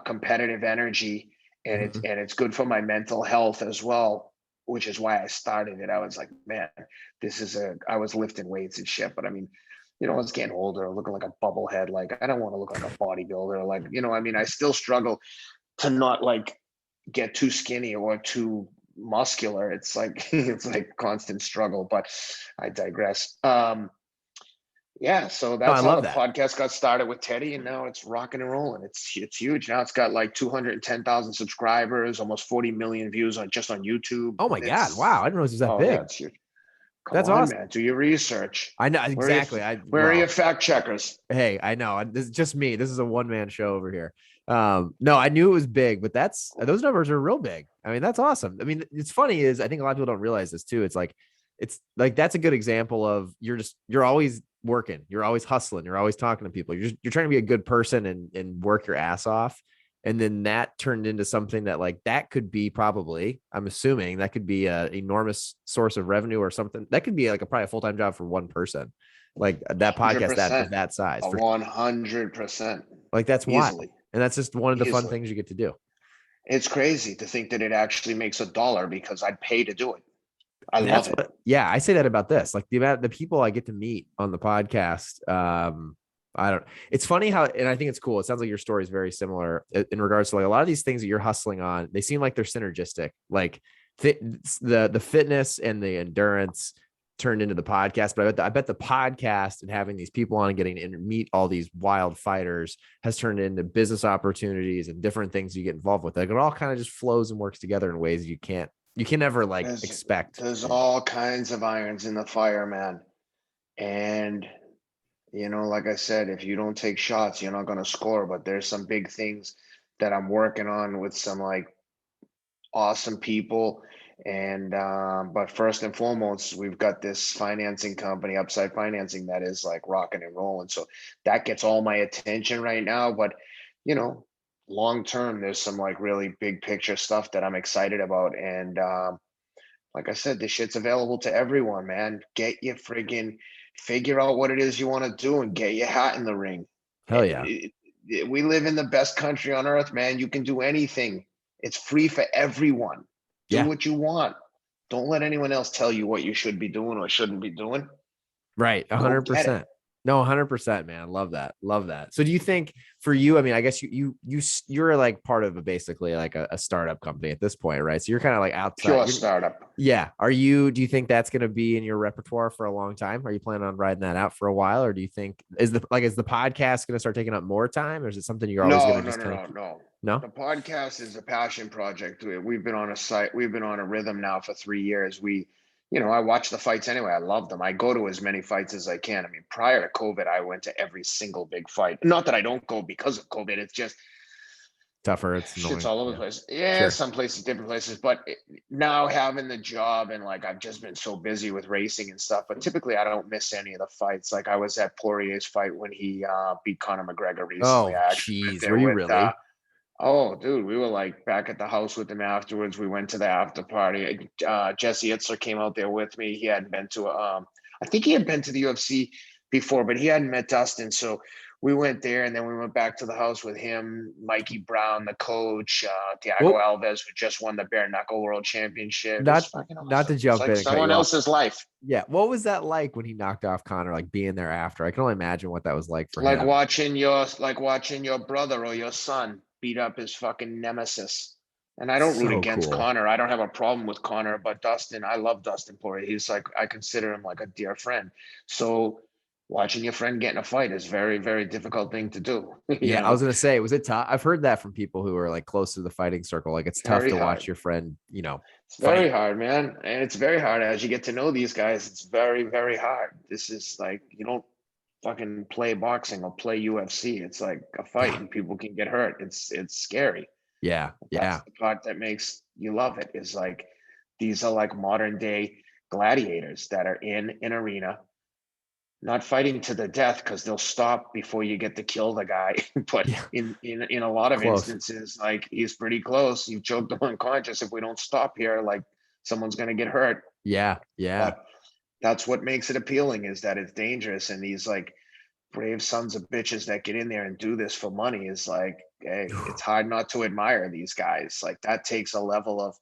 competitive energy, and
Mhm.
it's good for my mental health as well, which is why I started it. I was like, man, I was lifting weights and shit, but I mean, I was getting older, looking like a bubblehead. Like, I don't want to look like a bodybuilder. Like, I mean, I still struggle to not like get too skinny or too muscular. It's like it's like constant struggle, but I digress. Yeah, so
No, I
that's how
love
the
that.
podcast got started with Teddy, and now it's rocking and rolling. It's huge. Now it's got like 210,000 subscribers, almost 40 million views on just on YouTube.
Oh my God. Wow. I
It's
didn't know this was that
Oh yeah,
big.
it's huge. Come
That's
on,
awesome.
man, do your research.
I know
Where are you
exactly.
where are your fact checkers?
Hey, I know this is just me. This is a one man show over here. No, I knew it was big, but those numbers are real big. I mean, that's awesome. I mean, it's funny is I think a lot of people don't realize this too. It's like that's a good example of you're always working, you're always hustling, you're always talking to people. You're trying to be a good person and work your ass off. And then that turned into something that like that could be probably, I'm assuming that could be a enormous source of revenue or something. That could be like probably a full-time job for one person. Like that podcast that is
100%.
that size
A
for
100%.
like that's wild.
Easily.
And that's just one of the fun
Easily.
things you get to do.
It's crazy to think that it actually makes a dollar because I'd pay to do it. I
That's
love it.
what, yeah, I say that about this. Like the people I get to meet on the podcast. I don't, it's funny how, and I think it's cool. It sounds like your story is very similar in regards to like a lot of these things that you're hustling on. They seem like they're synergistic. Like the fitness and the endurance turned into the podcast, but I bet the podcast and having these people on and getting to meet all these wild fighters has turned into business opportunities and different things you get involved with. Like it all kind of just flows and works together in ways you can never like
There's
expect.
there's all kinds of irons in the fire, man. And like I said, if you don't take shots, you're not going to score. But there's some big things that I'm working on with some like awesome people. And but first and foremost, we've got this financing company, Upside Financing, that is like rocking and rolling. So that gets all my attention right now. But you know, long term, there's some like really big picture stuff that I'm excited about. And like I said, this shit's available to everyone, man. Get your friggin' figure out what it is you want to do and get your hat in the ring.
Hell yeah.
We live in the best country on earth, man. You can do anything. It's free for everyone. Do
Yeah.
what you want. Don't let anyone else tell you what you should be doing or shouldn't be doing.
Right. A
Go
hundred
get it.
percent. No, 100%, man. Love that. Love that. So do you think for you, I mean, I guess you're like part of basically like a startup company at this point, right? So you're kind of like outside.
Pure startup.
Yeah. Do you think that's going to be in your repertoire for a long time? Are you planning on riding that out for a while? Or do you think is the podcast going to start taking up more time? Or is it something you're always going
No,
to
no,
just
no,
kind of
no, no.
no?
The podcast is a passion project. We've been on a site, we've been on a rhythm now for 3 years. I watch the fights anyway. I love them. I go to as many fights as I can. I mean, prior to COVID, I went to every single big fight. Not that I don't go because of COVID. It's just
Tougher. It's
shit's
annoying.
all over the
Yeah.
place. Yeah,
Sure.
some places, different places. But now having the job and like I've just been so busy with racing and stuff. But typically, I don't miss any of the fights. Like I was at Poirier's fight when he beat Conor McGregor recently.
Oh,
I actually went
geez. Were
there
you
with
really?
Oh, dude, we were like back at the house with him afterwards. We went to the after party. Jesse Itzler came out there with me. He hadn't been to I think he had been to the UFC before, but he hadn't met Dustin. So we went there, and then we went back to the house with him, Mikey Brown, the coach, Thiago
Well,
Alves, who just won the bare knuckle world championship. It was
not
fucking
not to
awesome. It's
jump
like
in and cut
someone
you off.
else's life.
Yeah, what was that like when he knocked off Connor? Like being there after, I can only imagine what that was like for him.
Like watching your brother or your son beat up his fucking nemesis. And I don't root
So
against
cool.
Connor. I don't have a problem with Connor, but Dustin, I love Dustin Poirier. He's like, I consider him like a dear friend. So watching your friend get in a fight is very, very difficult thing to do.
Yeah,
You
I was
know,
gonna say, was it tough? I've heard that from people who are like close to the fighting circle. Like it's tough
very
to
hard.
watch your friend,
It's
fight.
very hard, man. And it's very hard as you get to know these guys. It's very, very hard. This is like, you don't fucking play boxing or play UFC. It's like a fight
Yeah,
and people can get hurt. It's scary.
yeah,
That's
yeah.
the part that makes you love it, is like these are like modern day gladiators that are in an arena, not fighting to the death because they'll stop before you get to kill the guy. But
Yeah,
in a lot of
close.
instances, like he's pretty close. You choked him unconscious. If we don't stop here, like someone's gonna get hurt.
Yeah, yeah,
But that's what makes it appealing, is that it's dangerous. And these like brave sons of bitches that get in there and do this for money is like, hey, it's hard not to admire these guys. Like that takes a level of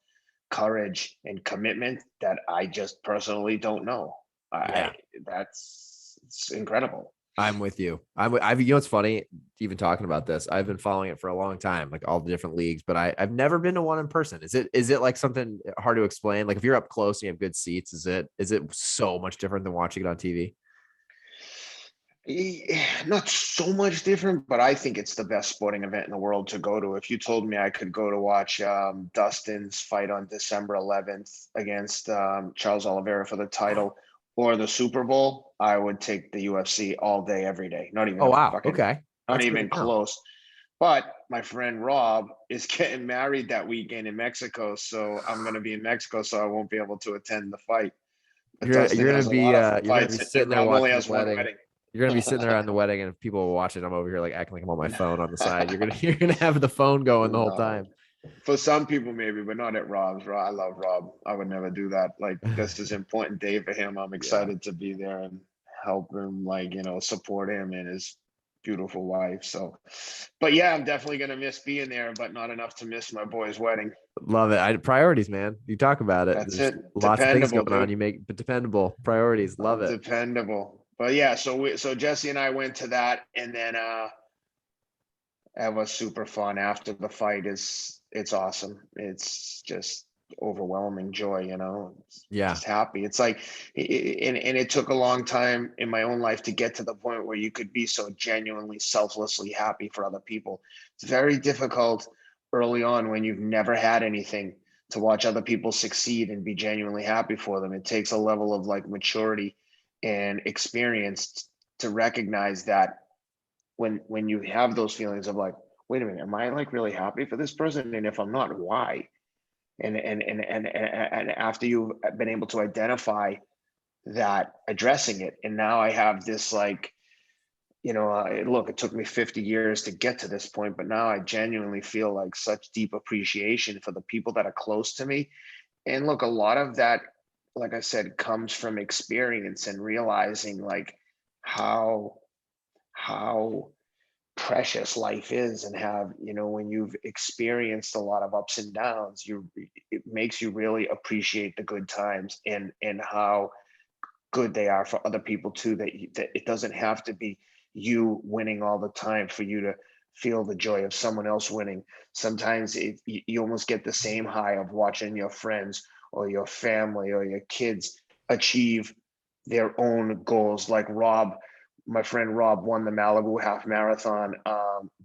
courage and commitment that I just personally don't know.
yeah.
I that's it's incredible.
I'm with you. I've, what's funny, even talking about this, I've been following it for a long time, like all the different leagues, but I've never been to one in person. Is it like something hard to explain? Like if you're up close and you have good seats, is it so much different than watching it on TV?
Not so much different, but I think it's the best sporting event in the world to go to. If you told me I could go to watch Dustin's fight on December 11th against Charles Oliveira for the title, or the Super Bowl, I would take the UFC all day, every day.
Oh wow. Okay.
Not
That's good
even
to know.
close. But my friend Rob is getting married that weekend in Mexico, so I'm going to be in Mexico, so I won't be able to attend the fight. But
You're
Dustin
you're gonna
has a
be
lot of
you're gonna be
fights,
sitting
and
there
Rob only
watching the
has one
wedding.
wedding.
You're gonna be sitting there on the wedding, and if people will watch it, I'm over here like acting like I'm on my phone on the side. You're gonna have the phone going the whole
No,
time.
for some people maybe, but not at Rob's. I love Rob. I would never do that. Like this is an important day for him. I'm
Yeah.
excited to be there and help him, like, support him and his beautiful wife. So, but yeah, I'm definitely gonna miss being there, but not enough to miss my boy's wedding.
Love it. Priorities, man. You talk about it.
That's
There's
it.
lots of things
Dependable,
going on.
dude.
You make but dependable priorities. Love it.
Dependable. But yeah, so Jesse and I went to that, and then that was super fun. After the fight, it's awesome. It's just overwhelming joy.
Yeah.
Just happy. It's like, and it took a long time in my own life to get to the point where you could be so genuinely, selflessly happy for other people. It's very difficult early on when you've never had anything to watch other people succeed and be genuinely happy for them. It takes a level of like maturity and experience to recognize that when you have those feelings of like, wait a minute, am I like really happy for this person? And if I'm not, why? And after you've been able to identify that, addressing it, and now I have this like, look, it took me 50 years to get to this point, but now I genuinely feel like such deep appreciation for the people that are close to me. And look, a lot of that, like I said, comes from experience and realizing like how how precious life is, and have, when you've experienced a lot of ups and downs, it makes you really appreciate the good times, and how good they are for other people too, that it doesn't have to be you winning all the time for you to feel the joy of someone else winning. Sometimes you almost get the same high of watching your friends or your family or your kids achieve their own goals. Like Rob, my friend Rob, won the Malibu half marathon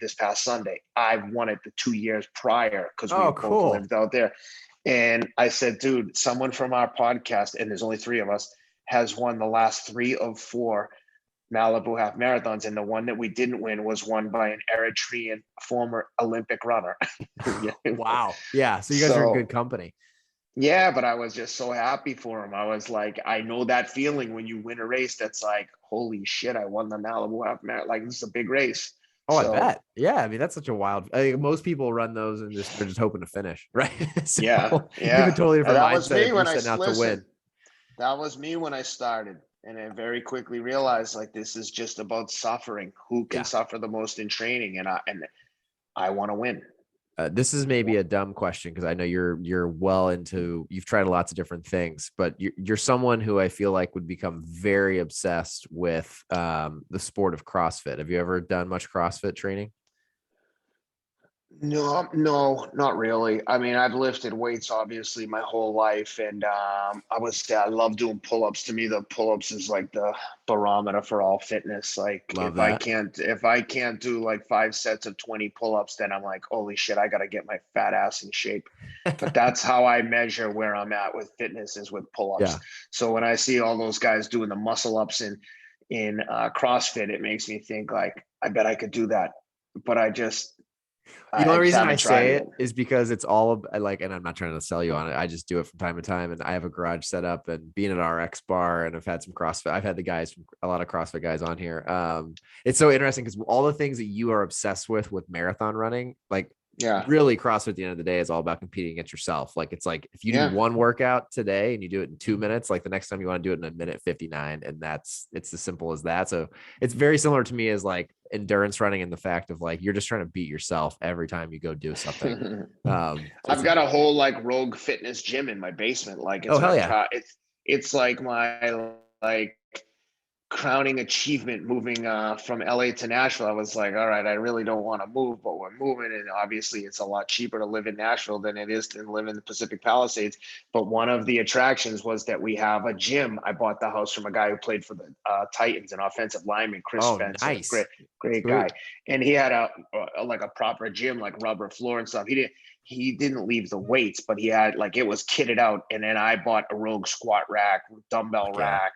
this past Sunday. I won it the 2 years prior because we
Oh,
had both
cool.
lived out there. And I said, dude, someone from our podcast, and there's only three of us, has won the last 3 of 4 Malibu half marathons. And the one that we didn't win was won by an Eritrean former Olympic runner.
Wow. Yeah. So you guys are in good
So,
company.
yeah, but I was just so happy for him. I was like, I know that feeling when you win a race that's like, holy shit, I won the Malibu half marathon. Like, this is a big race.
Oh, I
So
bet. Yeah. I mean, that's such a wild, most people run those and they're just hoping to finish. Right. So
yeah,
you have a
yeah.
totally
And
different
that was
mindset
me
if you're
when I
setting out to
listen.
win.
That was me when I started. And I very quickly realized like this is just about suffering. Who can
Yeah.
suffer the most in training? And I want to win.
This is maybe a dumb question because I know you're well into, you've tried lots of different things, but you're someone who I feel like would become very obsessed with the sport of CrossFit. Have you ever done much CrossFit training?
No, no, not really. I mean, I've lifted weights obviously my whole life, and I would say I love doing pull-ups. To me, the pull-ups is like the barometer for all fitness. Like
Love that.
if I can't do like 5 sets of 20 pull-ups, then I'm like, holy shit, I got to get my fat ass in shape. But that's how I measure where I'm at with fitness is with pull-ups.
Yeah.
So when I see all those guys doing the muscle ups in CrossFit, it makes me think like, I bet I could do that. But
The only
I just
reason I
haven't tried
say
it
it
yet.
is because it's all like, and I'm not trying to sell you on it. I just do it from time to time, and I have a garage set up and being at our X bar, and I've had some CrossFit. I've had the guys from a lot of CrossFit guys on here. It's so interesting because all the things that you are obsessed with marathon running, like
Yeah.
really CrossFit at the end of the day is all about competing against yourself. Like it's like if you do
Yeah.
one workout today and you do it in 2 minutes, like the next time you want to do it in a minute 59, and it's as simple as that. So it's very similar to me as like endurance running and the fact of like you're just trying to beat yourself every time you go do something. It's
I've got a whole like rogue fitness gym in my basement. Like
oh hell yeah.
it's like my like crowning achievement moving from LA to Nashville. I was like, all right, I really don't want to move, but we're moving. And obviously it's a lot cheaper to live in Nashville than it is to live in the Pacific Palisades. But one of the attractions was that we have a gym. I bought the house from a guy who played for the Titans, an offensive lineman, Chris
Oh
Spencer,
nice.
great guy.
Sweet.
And he had a like a proper gym, like rubber floor and stuff. He didn't leave the weights, but he had like it was kitted out. And then I bought a Rogue squat rack, dumbbell
Fuck yeah.
rack.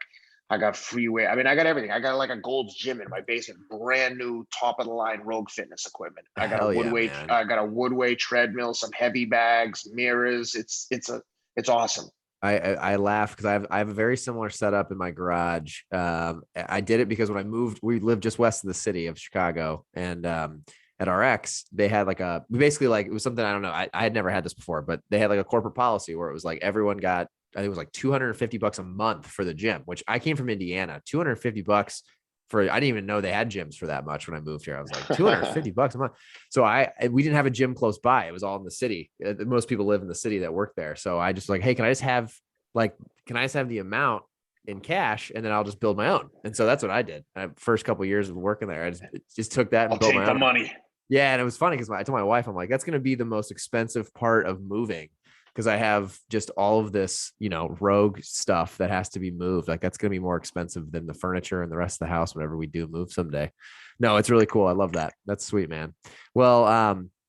I got freeway. I mean, I got everything. I got like a Gold's Gym in my basement, brand new, top of the line Rogue fitness equipment. I got a
Hell yeah,
Woodway.
man.
I got a Woodway treadmill, some heavy bags, mirrors. It's awesome.
I laugh because I have a very similar setup in my garage. I did it because when I moved, we lived just west of the city of Chicago, and at our ex, they had like we basically like it was something I don't know. I had never had this before, but they had like a corporate policy where it was like everyone got I think it was like $250 a month for the gym, which I came from Indiana, $250 for, I didn't even know they had gyms for that much when I moved here. I was like $250 a month. So we didn't have a gym close by. It was all in the city. Most people live in the city that work there. So I just like, hey, can I just have the amount in cash and then I'll just build my own. And so that's what I did. First couple of years of working there, I just took that and
I'll
built
take
my
the
own.
money.
Yeah. And it was funny because I told my wife, I'm like, that's going to be the most expensive part of moving because I have just all of this, rogue stuff that has to be moved. Like that's going to be more expensive than the furniture and the rest of the house whenever we do move someday. No, it's really cool. I love that. That's sweet, man. Well,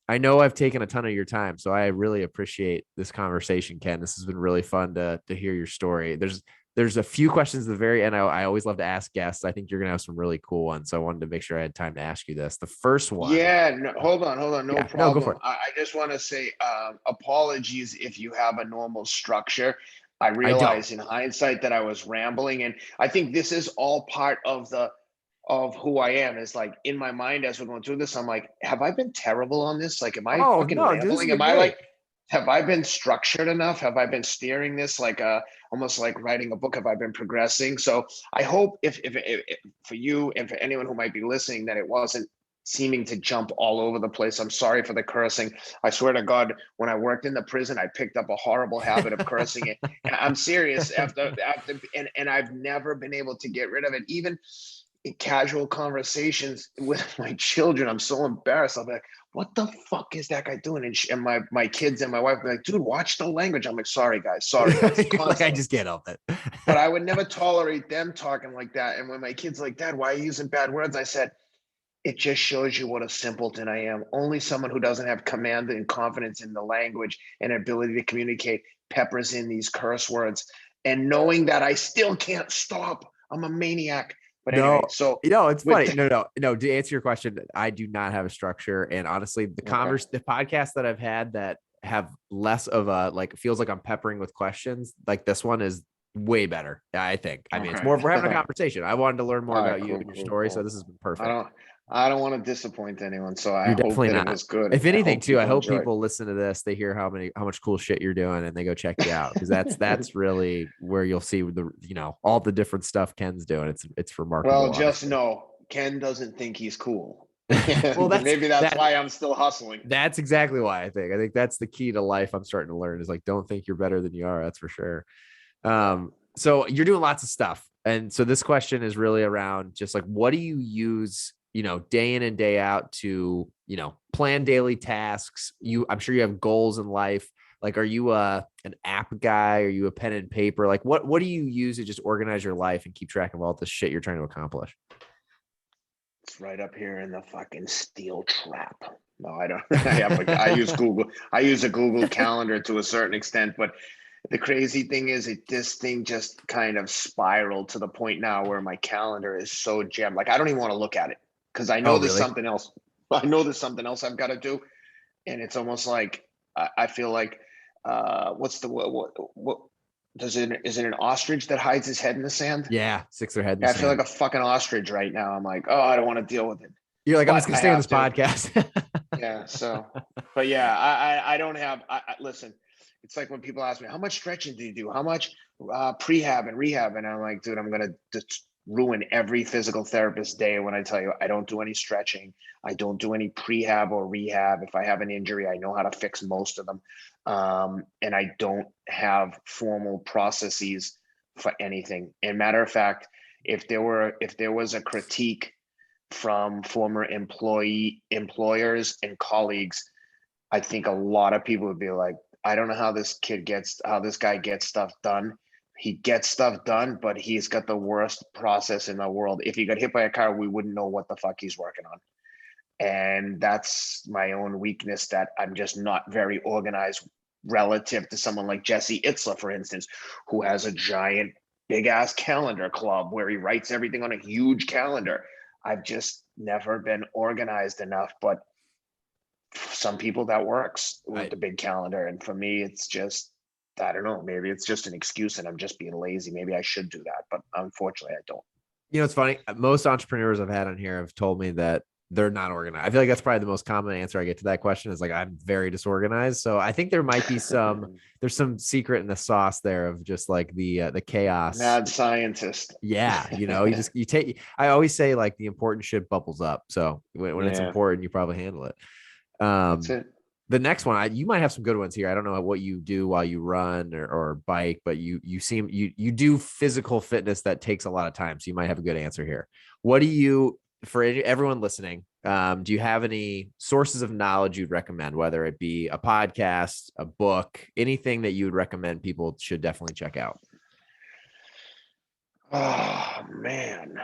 I know I've taken a ton of your time, so I really appreciate this conversation, Ken. This has been really fun to hear your story. There's a few questions at the very end. I always love to ask guests. I think you're gonna have some really cool ones. So I wanted to make sure I had time to ask you this. The first one.
Yeah, no, hold on, no
Yeah, no, go for
problem.
it.
I just want to say apologies if you have a normal structure. I
I don't.
realize in hindsight that I was rambling, and I think this is all part of who I am. Is like in my mind as we're going through this, I'm like, have I been terrible on this? Like, am I
Oh
fucking
no, dude, this has
rambling? Am
been
I
great.
like, have I been structured enough? Have I been steering this like almost like writing a book? Have I been progressing? So I hope if for you and for anyone who might be listening that it wasn't seeming to jump all over the place. I'm sorry for the cursing. I swear to God, when I worked in the prison, I picked up a horrible habit of cursing it. And I'm serious and I've never been able to get rid of it. Even in casual conversations with my children, I'm so embarrassed. I'll be like, what the fuck is that guy doing? And my kids and my wife be like, dude, watch the language. I'm like, sorry guys,
Like I
constantly.
just can't help it.
But I would never tolerate them talking like that. And when my kids like, Dad, why are you using bad words? I said, it just shows you what a simpleton I am. Only someone who doesn't have command and confidence in the language and ability to communicate peppers in these curse words. And knowing that I still can't stop, I'm a maniac. But
No,
anyway, so
it's
with
funny. No. To answer your question, I do not have a structure, and honestly,
okay,
the podcasts that I've had that have less of a like feels like I'm peppering with questions. Like this one is way better. I think. I mean, it's
okay,
more. We're having a
all
conversation. I wanted to learn more
right,
about you
cool,
and your
cool,
story, so
cool.
this has been
I
perfect.
don't, I don't want to disappoint anyone, so I
You're
hope
definitely
that it
not.
was good.
If
I
anything,
hope
too, I
people
hope
enjoyed.
people listen to this. They hear how much cool shit you're doing, and they go check you out because that's really where you'll see all the different stuff Ken's doing. It's remarkable,
Well, just
honestly.
know Ken doesn't think he's cool.
Well,
And maybe that's
that
why I'm still hustling.
that's exactly why I think that's the key to life. I'm starting to learn is like don't think you're better than you are. That's for sure.
Yeah.
So you're doing lots of stuff. And so this question is really around just like, what do you use, day in and day out to, plan daily tasks? I'm sure you have goals in life. Like, are you an app guy? Are you a pen and paper? Like what do you use to just organize your life and keep track of all this shit you're trying to accomplish?
It's right up here in the fucking steel trap. No, I don't. I use Google. I use a Google Calendar to a certain extent, but the crazy thing is, this thing just kind of spiraled to the point now where my calendar is so jammed. Like I don't even want to look at it because I know
Oh,
there's
really?
something else. I know there's something else I've got to do, and it's almost like I feel like what's the what does it is it an ostrich that hides his head in the sand?
Yeah. Sticks their head in the
Yeah, I feel like
sand.
a fucking ostrich right now. I'm like, oh, I don't want to deal with it,
You're like, I'm just
but
going to
I
stay on this
have to.
podcast.
Yeah. So, but yeah, I don't have. Listen. It's like when people ask me, how much stretching do you do? How much prehab and rehab? And I'm like, dude, I'm gonna just ruin every physical therapist day when I tell you I don't do any stretching. I don't do any prehab or rehab. If I have an injury, I know how to fix most of them, and I don't have formal processes for anything. And matter of fact, if there was a critique from former employers and colleagues, I think a lot of people would be like, I don't know how this guy gets stuff done. He gets stuff done, but he's got the worst process in the world. If he got hit by a car, we wouldn't know what the fuck he's working on. And that's my own weakness, that I'm just not very organized relative to someone like Jesse Itzler, for instance, who has a giant, big ass calendar club where he writes everything on a huge calendar. I've just never been organized enough, but some people that works with
I,
the big calendar. And for me, it's just, I don't know, maybe it's just an excuse and I'm just being lazy. Maybe I should do that, but unfortunately I don't.
It's funny. Most entrepreneurs I've had on here have told me that they're not organized. I feel like that's probably the most common answer I get to that question is like, I'm very disorganized. So I think there might be there's some secret in the sauce there of just like the chaos.
Mad scientist.
Yeah. I always say like the important shit bubbles up. So when it's
Yeah,
important, you probably handle it.
that's
Um,
it.
the next one, you might have some good ones here. I don't know what you do while you run or bike, but you do physical fitness that takes a lot of time. So you might have a good answer here. What do you, for everyone listening, do you have any sources of knowledge you'd recommend, whether it be a podcast, a book, anything that you would recommend people should definitely check out?
Oh man.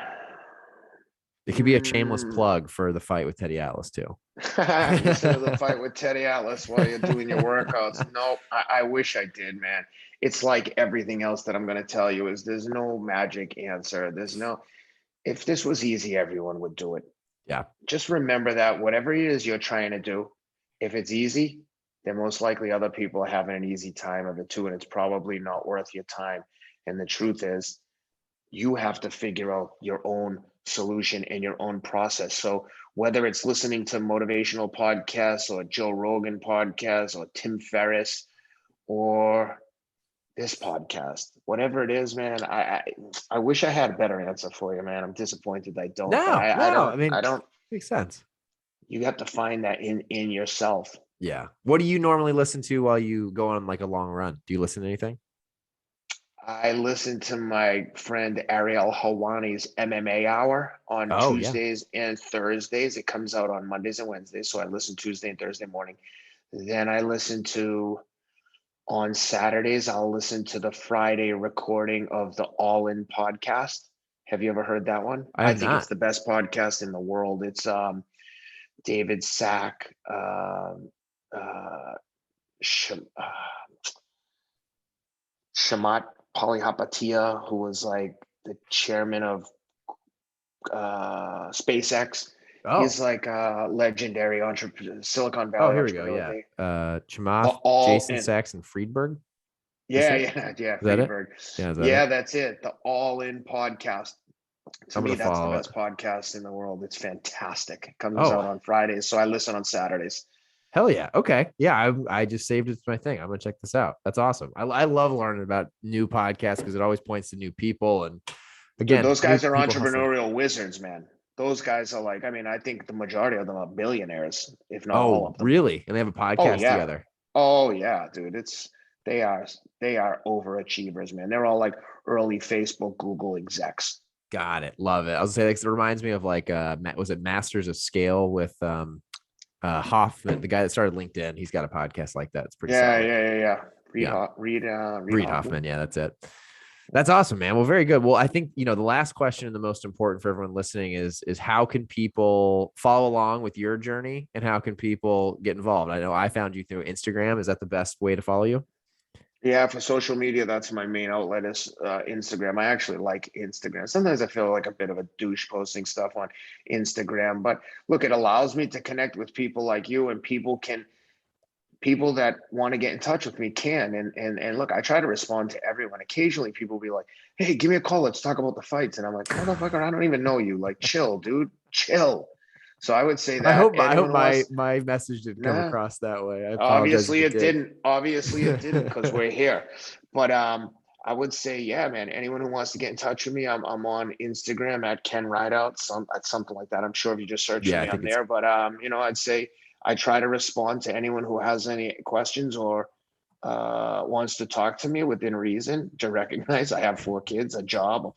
It could be a shameless plug for the fight with Teddy Atlas too.
Listen to the fight with Teddy Atlas while you're doing your workouts. Nope, I wish I did, man. It's like everything else that I'm going to tell you is there's no magic answer. If this was easy, everyone would do it.
Yeah.
Just remember that whatever it is you're trying to do, if it's easy, then most likely other people are having an easy time of it too, and it's probably not worth your time. And the truth is, you have to figure out your own solution and your own process. So whether it's listening to motivational podcasts or Joe Rogan podcasts or Tim Ferriss or this podcast, whatever it is, man, I wish I had a better answer for you, man. I'm disappointed I don't, but
No,
I
no.
don't
I mean,
I don't.
makes sense.
You have to find that in yourself.
Yeah. What do you normally listen to while you go on like a long run? Do you listen to anything?
I listen to my friend Ariel Hawani's MMA Hour on
Oh, yeah.
Tuesdays and Thursdays. It comes out on Mondays and Wednesdays, so I listen Tuesday and Thursday morning. Then I listen to on Saturdays. I'll listen to the Friday recording of the All In podcast. Have you ever heard that one?
I
I
have
think it's
not.
the best podcast in the world. It's David Sack, uh, Shamat Palihapitiya, who was like the chairman of SpaceX. He's
Oh,
like a legendary entrepreneur, Silicon
oh,
Valley
here we go.
entrepreneur.
Yeah.
The
Chamath,
All
Jason
In.
Saxon Friedberg. This
Yeah,
it?
yeah, yeah,
Is that it?
Friedberg.
Yeah. Is that it?
Yeah, that's it. The All In podcast. To
I'm
me,
gonna
that's the
follow it.
best podcast in the world. It's fantastic. It comes
Oh,
out on Fridays, so I listen on Saturdays.
hell yeah. Okay. Yeah, I just saved it to my thing. I'm gonna check this out. That's awesome. I love learning about new podcasts because it always points to new people and
Dude,
again,
those
new
guys are
people hustling.
entrepreneurial wizards, man. Those guys are like, I mean, I think the majority of them are billionaires, if not all
Oh,
of them.
really? And they have a
Oh
podcast
yeah.
together.
Oh yeah, dude. They are they are overachievers, man. They're all like early Facebook, Google execs.
Got it. Love it. I was gonna say like, it reminds me of like was it Masters of Scale with Hoffman, the guy that started LinkedIn. He's got a podcast like that. It's pretty
Yeah,
solid.
yeah, yeah, yeah.
Yeah.
Reed
Reed
Hoffman.
Hoffman. Yeah, that's it. That's awesome, man. Well, very good. Well, I think, the last question and the most important for everyone listening is how can people follow along with your journey and how can people get involved? I know I found you through Instagram. Is that the best way to follow you?
Yeah, for social media, that's my main outlet is Instagram. I actually like Instagram. Sometimes I feel like a bit of a douche posting stuff on Instagram, but look, it allows me to connect with people like you, and people that want to get in touch with me can. And look, I try to respond to everyone. Occasionally, people will be like, "Hey, give me a call. Let's talk about the fights." And I'm like, "Motherfucker, I don't even know you. Like, chill, dude, chill." So I would say
I
that
hope I hope
anyone who
my
wants,
my message didn't come
nah.
across that way. I apologize if
Obviously
it
it
did.
didn't. Obviously it didn't because we're here. But I would say, yeah, man, anyone who wants to get in touch with me, I'm on Instagram at Ken Rideout, something like that. I'm sure if you just search for
Yeah, I
me,
think
I'm
it's
there. But I'd say I try to respond to anyone who has any questions or wants to talk to me within reason, to recognize I have 4 kids, a job, a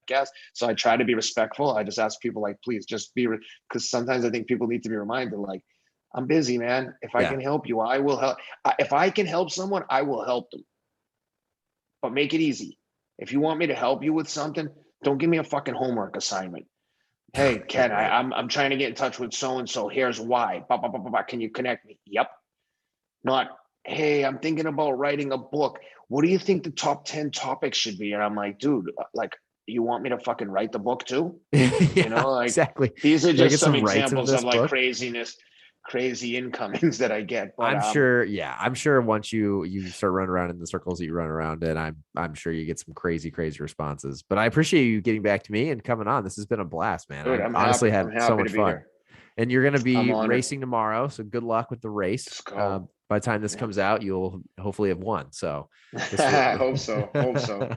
podcast. So I try to be respectful. I just ask people like, please just be, because sometimes I think people need to be reminded like, I'm busy, man. If I
yeah.
can help you, I will help. If I can help someone, I will help them. But make it easy. If you want me to help you with something, don't give me a fucking homework assignment. Hey, Ken,
Right.
I'm trying to get in touch with so and so. Here's why. Bah, bah, bah, bah, bah. Can you connect me? Yep. Not, hey, I'm thinking about writing a book. What do you think the top 10 topics should be? And I'm like, dude, like, you want me to fucking write the book too?
Yeah,
Like,
exactly.
these are
Can I
just
get
some
some rights of
examples of
this
like
book?
craziness, crazy incomings that I get. But
I'm sure, yeah, I'm sure once you start running around in the circles that you run around in, I'm sure you get some crazy responses. But I appreciate you getting back to me and coming on. This has been a blast, man.
dude,
I've honestly
I'm
had so
happy to
much
be
fun.
here.
And you're gonna
I'm
be
honored.
racing tomorrow, so good luck with the race.
Let's go.
By the time this
Yeah.
comes out, you'll hopefully have won. So this will
I hope so. Hope so.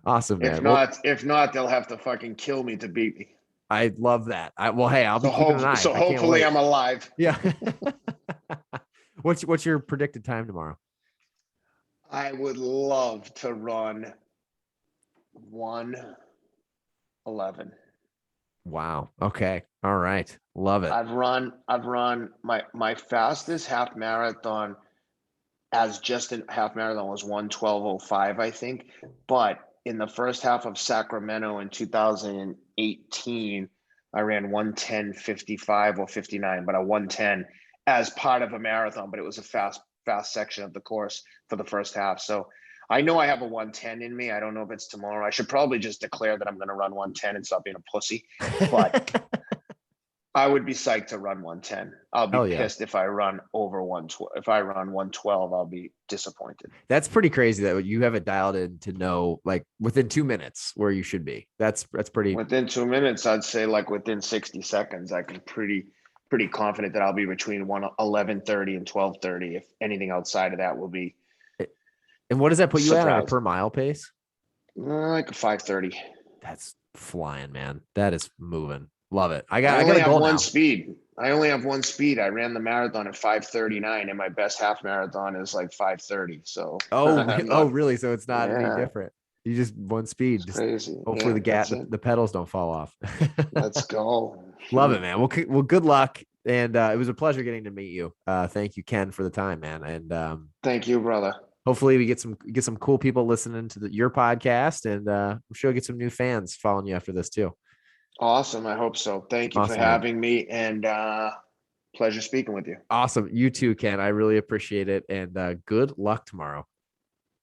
awesome,
If
man. Well,
not, if not, they'll have to fucking kill me to beat me.
I love that. Well, hey, I'll be keeping an eye.
So
I can't
hopefully
wait.
I'm alive.
Yeah. What's your predicted time tomorrow?
I would love to run 1:11.
Wow. Okay. All right. Love it.
I've run my fastest half marathon as just a half marathon was 1:12:05, I think. But in the first half of Sacramento in 2018, I ran 1:10:55 or 59, but a 1:10 as part of a marathon, but it was a fast section of the course for the first half. So I know I have a 1:10 in me. I don't know if it's tomorrow. I should probably just declare that I'm going to run 1:10 and stop being a pussy. But I would be psyched to run 1:10. I'll be
Hell yeah.
pissed if I run over 112. If I run 1:12, I'll be disappointed.
That's pretty crazy that you have it dialed in to know like within 2 minutes where you should be. That's pretty.
Within 2 minutes, I'd say like within 60 seconds, I can pretty confident that I'll be between 11:30 and 12:30. If anything outside of that will be
And what does that put you at on a
surprise.
per mile pace?
Like 5:30.
That's flying, man. That is moving. Love it.
I
I got
only
a
have
goal
one
now.
speed. I only have one speed. I ran the marathon at 5:39, and my best half marathon is like 5:30. So
Oh,
I'm
oh,
not.
really? So it's not any
Yeah,
different. You just one speed.
it's
Just
crazy.
hopefully
Yeah, that's
the,
it.
the pedals don't fall off.
Let's go.
Love it, man. Well, good luck. And it was a pleasure getting to meet you. Thank you, Ken, for the time, man. And
Thank you, brother.
hopefully we get some cool people listening to your podcast, and I'm sure we'll get some new fans following you after this too.
Awesome. I hope so. Thank you for
Awesome, man.
having me, and pleasure speaking with you.
Awesome. You too, Ken. I really appreciate it. And good luck tomorrow.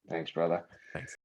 Thanks, brother.
Thanks.